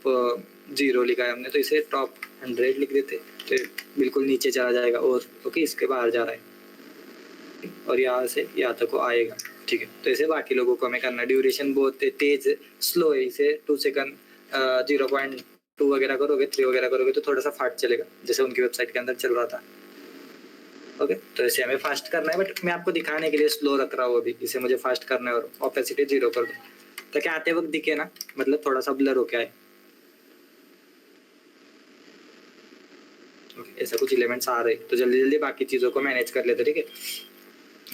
0 लिखा है हमने, तो इसे टॉप 100 लिख देते, तो बिल्कुल नीचे चला जाएगा। और ओके, इसके बाहर जा रहा है और यहाँ से यहाँ तक वो आएगा, ठीक है। तो ऐसे बाकी लोगों को हमें करना। ड्यूरेशन बहुत तेज स्लो है, इसे 2 सेकंड 0.2 वगैरह करोगे, 3 वगैरह करोगे तो थोड़ा सा फास्ट चलेगा, जैसे उनकी वेबसाइट के अंदर चल रहा था। ओके, तो ऐसे हमें फास्ट करना है, बट मैं आपको दिखाने के लिए स्लो रख रहा हूँ अभी, इसे मुझे फास्ट करना है। और ऑपेसिटी 0 कर दो ताकि आते वक्त दिखे ना, मतलब थोड़ा सा ब्लर होके आए। ऐसा कुछ एलिमेंट्स आ रहे, तो जल्दी जल्दी बाकी चीज़ों को मैनेज कर लेते, ठीक है।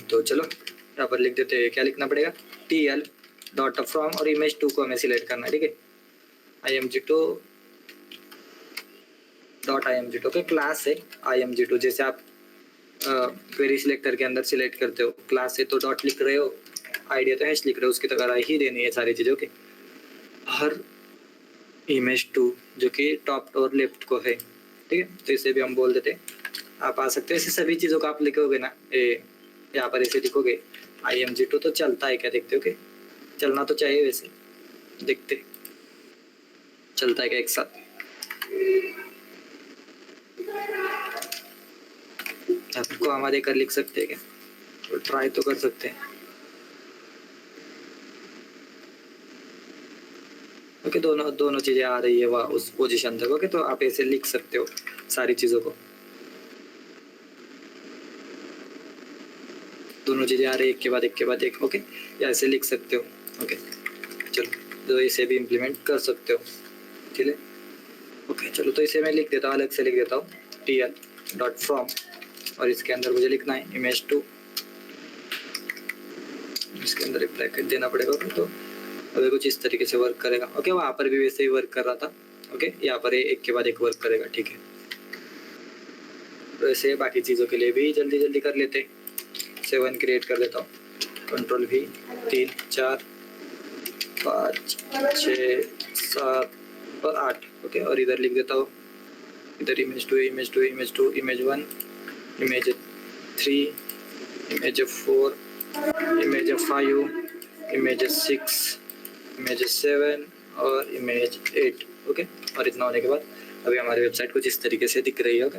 तो चलो यहाँ पर लिख देते हैं, क्या लिखना पड़ेगा, TL डॉट फ्रॉम, और इमेज2 को हमें सिलेक्ट करना है, ठीक है। img2 डॉट img2 के क्लास है img2, जैसे आप क्वेरी सिलेक्टर के अंदर सिलेक्ट करते हो, क्लास है तो डॉट लिख रहे हो, आइडिया तो हैश लिख रहे हो, उसकी तरह ही देनी है सारी चीज़ों के। हर इमेज2 जो कि टॉप और लेफ्ट को है, ठीक है, तो इसे भी हम बोल देते हैं। आप आ सकते हो, ऐसे सभी चीज़ों को आप लिखोगे ना, यहाँ पर ऐसे लिखोगे img2 तो चलता है क्या, देखते हो कि चलना तो चाहिए, वैसे देखते चलता है क्या एक साथ। आपको हम देकर लिख सकते हैं क्या, तो ट्राई तो कर सकते हैं। ओके, दोनों चीज़ें आ रही है वह उस पोजीशन तक। ओके, तो आप ऐसे लिख सकते हो सारी चीज़ों को, दोनों चीज़ें आ रही है एक के बाद एक। ओके, या ऐसे लिख सकते हो। ओके, चलो तो इसे भी इम्प्लीमेंट कर सकते हो, ठीक है। ओके, चलो तो इसे मैं लिख देता हूँ, अलग से लिख देता हूँ, TL डॉट फ्रॉम, और इसके अंदर मुझे लिखना है इमेज2, इसके अंदर एक ब्रैकेट देना पड़ेगा। तो अगर कुछ इस तरीके से वर्क करेगा। ओके, वहाँ पर भी वैसे ही वर्क कर रहा था। ओके, यहाँ पर एक के बाद एक वर्क करेगा। ठीक है, तो ऐसे बाकी चीज़ों के लिए भी जल्दी जल्दी कर लेते। 7 क्रिएट कर लेता हूँ, कंट्रोल V, 3 4 5 6 7 और 8। ओके, और इधर लिख देता हूँ, इधर image 2 image 2 image 2 image 1 image 3 image 4 image 5 image 6 image 7 और इमेज 8। ओके, और इतना होने के बाद अभी हमारी वेबसाइट कुछ इस तरीके से दिख रही है। ओके,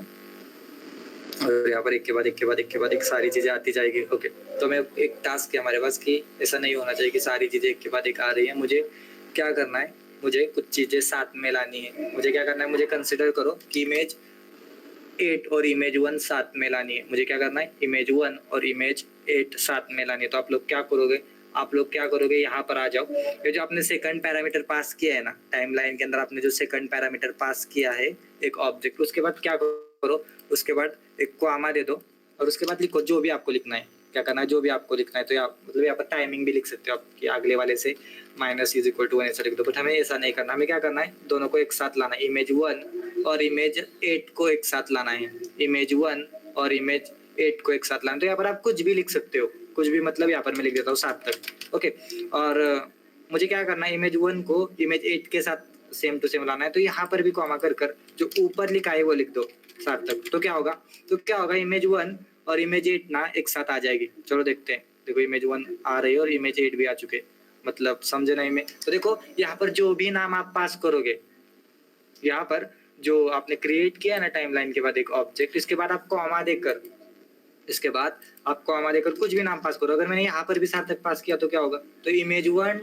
और यहाँ पर एक के बाद एक के बाद एक के बाद एक सारी चीज़ें आती जाएगी। ओके, तो मैं एक टास्क है हमारे पास कि ऐसा नहीं होना चाहिए कि सारी चीज़ें एक के बाद एक आ रही है। मुझे क्या करना है, मुझे कुछ चीज़ें साथ में लानी है। मुझे क्या करना है, मुझे कंसिडर करो कि इमेज 8 और इमेज 1 साथ में लानी है। मुझे क्या करना है, इमेज 1 और इमेज 8 साथ में लानी है। तो आप लोग क्या करोगे, यहाँ पर आ जाओ। ये जो आपने सेकंड पैरामीटर पास किया है ना, टाइमलाइन के अंदर आपने जो सेकंड पैरामीटर पास किया है एक ऑब्जेक्ट, उसके बाद क्या करो, उसके बाद एक कॉमा दे दो और उसके बाद लिखो जो भी आपको लिखना है। क्या करना है, जो भी आपको लिखना है। तो मतलब यहाँ पर टाइमिंग भी लिख सकते हो आप कि अगले वाले से -=1 ऐसा लिख दो। बट हमें ऐसा नहीं करना। हमें क्या करना है, दोनों को एक साथ लाना है। इमेज 1 और इमेज 8 को एक साथ लाना है। इमेज 1 और इमेज 8 को एक साथ लाना है। तो यहाँ पर आप कुछ भी लिख सकते हो, कुछ भी मतलब यहाँ पर मैं लिख देता हूँ 7 तक। ओके, और मुझे क्या करना है, इमेज 1 को इमेज 8 के साथ सेम टू सेम लाना है। तो यहाँ पर भी कॉमा कर जो ऊपर लिखा है वो लिख दो 7 तक। तो क्या होगा, इमेज 1 और इमेज 8 ना एक साथ आ जाएगी। चलो देखते हैं। देखो इमेज 1 आ रही है और इमेज 8 भी आ चुके, मतलब समझे नहीं मैं। तो देखो यहाँ पर जो भी नाम आप पास करोगे, यहाँ पर जो आपने क्रिएट किया ना टाइमलाइन के बाद एक ऑब्जेक्ट, इसके बाद आप कॉमा देकर कुछ भी नाम पास करो। अगर मैंने यहाँ पर भी 7 तक पास किया तो क्या होगा, तो इमेज 1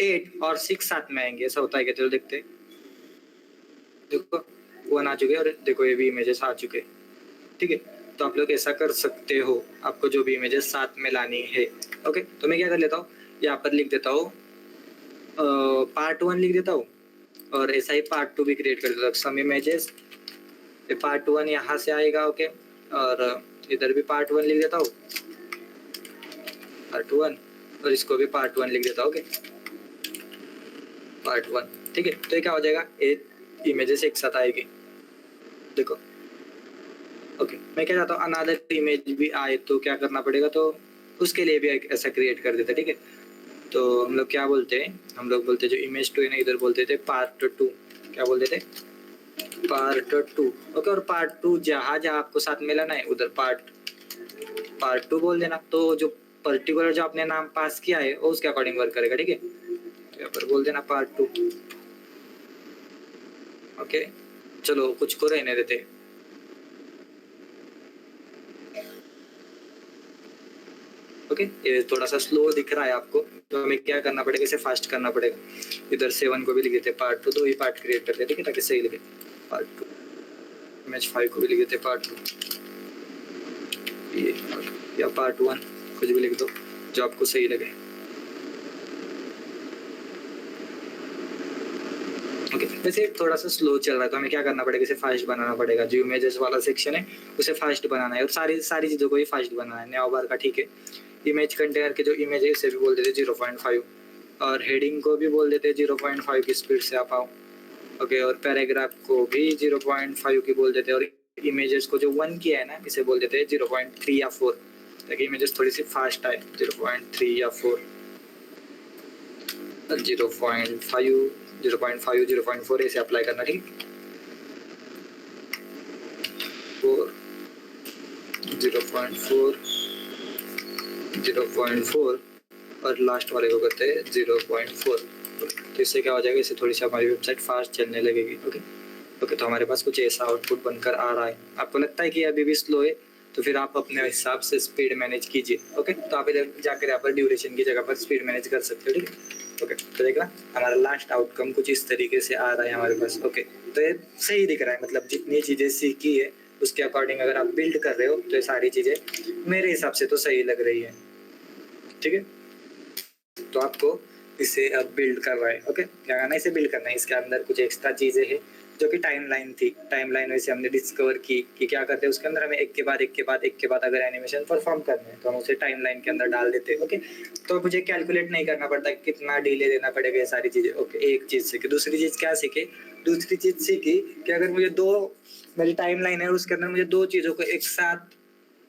8 और 6 साथ में आएंगे। ऐसा होता है क्या, चलो देखते हैं। देखो 1 आ चुके और देखो ये भी इमेजेस आ चुके। ठीक है, तो आप लोग ऐसा कर सकते हो, आपको जो भी इमेजेस साथ में लानी है। ओके, तो मैं क्या कर लेता हूँ, यहाँ पर लिख देता हूँ पार्ट 1 लिख देता हूँ और ऐसा ही पार्ट 2 भी क्रिएट कर देता हूँ। सम इमेजेस, पार्ट 1 यहाँ से आएगा। ओके, और इधर भी पार्ट 1 लिख देता हूँ, पार्ट 1, और इसको भी पार्ट 1 लिख देता हूँ। Okay, part 1। ठीक है, तो ये क्या हो जाएगा, एक इमेजेस एक साथ आएगी। देखो ओके, मैं क्या चाहता हूँ, अनदर इमेज भी आए तो क्या करना पड़ेगा, तो उसके लिए भी ऐसा क्रिएट कर देते। ठीक है, तो हम लोग क्या बोलते हैं, हम लोग बोलते जो इमेज 2 है ना, इधर बोलते थे पार्ट 2। क्या बोलते थे, पार्ट 2। ओके, और पार्ट 2 जहाँ आपको साथ में लाना है उधर पार्ट 2 बोल देना। तो जो पर्टिकुलर जो आपने नाम पास किया है वो उसके अकॉर्डिंग वर्क करेगा। ठीक है, तो यहाँ पर बोल देना पार्ट 2। ओके, चलो कुछ को रहने देते। ओके, ये थोड़ा सा स्लो दिख रहा है आपको, तो हमें क्या करना पड़ेगा, इसे फास्ट करना पड़ेगा। इधर 7 को भी लिख देते पार्ट 2, 2 ही पार्ट क्रिएट करते हैं। ठीक है, ताकि सही लगे पार्ट 2। इमेज 5 को भी लिख देते पार्ट 2, ये या पार्ट 1, कुछ भी लिख दो जो आपको सही लगे। ओके, वैसे थोड़ा सा स्लो चल रहा है तो हमें क्या करना पड़ेगा, इसे फास्ट बनाना पड़ेगा। जो इमेजेस वाला सेक्शन है उसे फास्ट बनाना है और सारी चीज़ों को ही फास्ट बनाना है। नया बार का। ठीक है, इमेज कंटेनर के जो इमेज है इसे भी बोल देते 0.5 और हेडिंग को भी बोल देते 0.5 की स्पीड से आप आओ। ओके, और पैराग्राफ को भी 0.5 की बोल देते और इमेजेस को जो 1 किया है ना इसे बोल देते 0.3 या 4, ताकि इमेजेस थोड़ी सी फास्ट आए। 0.3 या 4, 0.5 0.4 ऐसे अप्लाई करना। ठीक है, 0.4 0.4 और लास्ट वाले को करते हैं 0.4। तो इससे क्या हो जाएगा, इससे थोड़ी सी हमारी वेबसाइट फास्ट चलने लगेगी। ओके, तो हमारे पास कुछ ऐसा आउटपुट बनकर आ रहा है। आपको लगता है कि अभी भी स्लो है तो फिर आप अपने हिसाब से स्पीड मैनेज कीजिए। ओके, तो आप इधर जाकर यहाँ पर ड्यूरेशन की जगह पर स्पीड मैनेज कर सकते हो। ठीक है, ओके, तो देखना हमारा लास्ट आउटकम कुछ इस तरीके से आ रहा है हमारे पास। ओके, तो ये सही दिख रहा है, मतलब जितनी चीज़ें सीखी है उसके अकॉर्डिंग अगर आप बिल्ड कर रहे हो तो ये सारी चीज़ें मेरे हिसाब से तो सही लग रही है। ठीक है, तो आपको इसे अब बिल्ड करना है। ओके, क्या करना है, इसे बिल्ड करना है। इसके अंदर कुछ एक्स्ट्रा चीज़ें हैं जो कि टाइमलाइन थी। टाइमलाइन वैसे हमने डिस्कवर की कि क्या करते हैं उसके अंदर, हमें एक के बाद एक के बाद एक के बाद अगर एनिमेशन परफॉर्म करने हैं तो हम उसे टाइमलाइन के अंदर डाल देते हैं। ओके, तो मुझे कैलकुलेट नहीं करना पड़ता कि कितना डिले देना पड़ेगा, ये सारी चीजें। ओके, एक चीज सीखी। दूसरी चीज क्या सीखी? दूसरी चीज सीखी कि अगर मुझे मेरी टाइमलाइन है उसके अंदर मुझे दो चीजों को एक साथ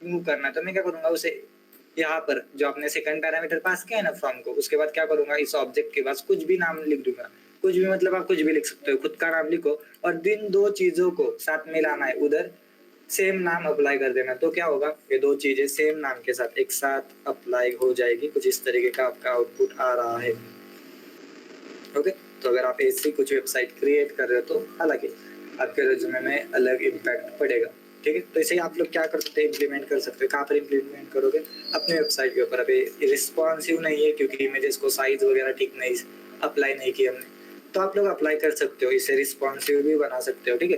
मूव करना है तो मैं क्या करूंगा, उसे यहाँ पर जो आपने सेकंड पैरामीटर पास किया है ना फ्रॉम को, उसके बाद क्या करूंगा, इस ऑब्जेक्ट के पास कुछ भी नाम लिख दूंगा। कुछ भी मतलब आप कुछ भी लिख सकते हो, खुद का नाम लिखो और जिन दो चीजों को साथ में लाना है उधर सेम नाम अप्लाई कर देना। तो क्या होगा, ये दो चीजें सेम नाम के साथ एक साथ अप्लाई हो जाएगी। कुछ इस तरीके का आपका आउटपुट आ रहा है। ओके, तो अगर आप ऐसी कुछ वेबसाइट क्रिएट कर रहे हो तो हालांकि आपके रिज्यूमे में अलग इम्पैक्ट पड़ेगा। ठीक है, तो इसे आप लोग क्या कर सकते हैं, इम्प्लीमेंट कर सकते हो। कहाँ पर इम्प्लीमेंट करोगे? अपने वेबसाइट के ऊपर। अभी रिस्पॉन्सिव नहीं है क्योंकि इमेजेस को साइज वगैरह ठीक नहीं अप्लाई नहीं की हमने, तो आप लोग अप्लाई कर सकते हो, इसे रिस्पॉन्सिव भी बना सकते हो। ठीक है,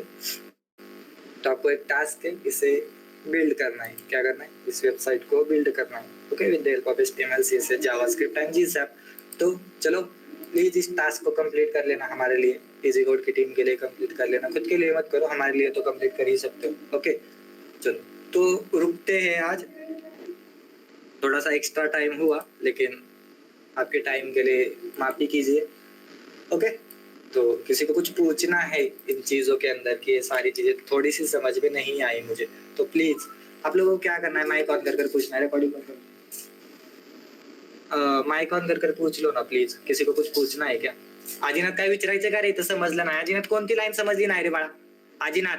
तो आपको एक टास्क है, इसे बिल्ड करना है। क्या करना है? इस वेबसाइट को बिल्ड करना है। Okay, with the help of HTML, CSS, JavaScript and GSAP. तो चलो प्लीज इस टास्क को कंप्लीट कर लेना हमारे लिए, इजी कोड की टीम के लिए कंप्लीट कर लेना, खुद के लिए मत करो, हमारे लिए तो कंप्लीट कर ही सकते हो। ओके, चलो तो रुकते हैं आज। थोड़ा सा एक्स्ट्रा टाइम हुआ लेकिन आपके टाइम के लिए माफी कीजिए। ओके, तो किसी को कुछ पूछना है इन चीजों के अंदर कि ये सारी चीजें थोड़ी सी समझ में नहीं आई मुझे, तो प्लीज आप लोगों को क्या करना है, माइक ऑन कर पूछना है, रिकॉर्डिंग कर माइक ऑन कर पूछ लो ना प्लीज। किसी को कुछ पूछना है क्या? आजीनाथ काय विचारायचं का रे? तर समजलं नाही. आजीनाथ कोणती लाईन समजली नाही रे बाळा? आजीनाथ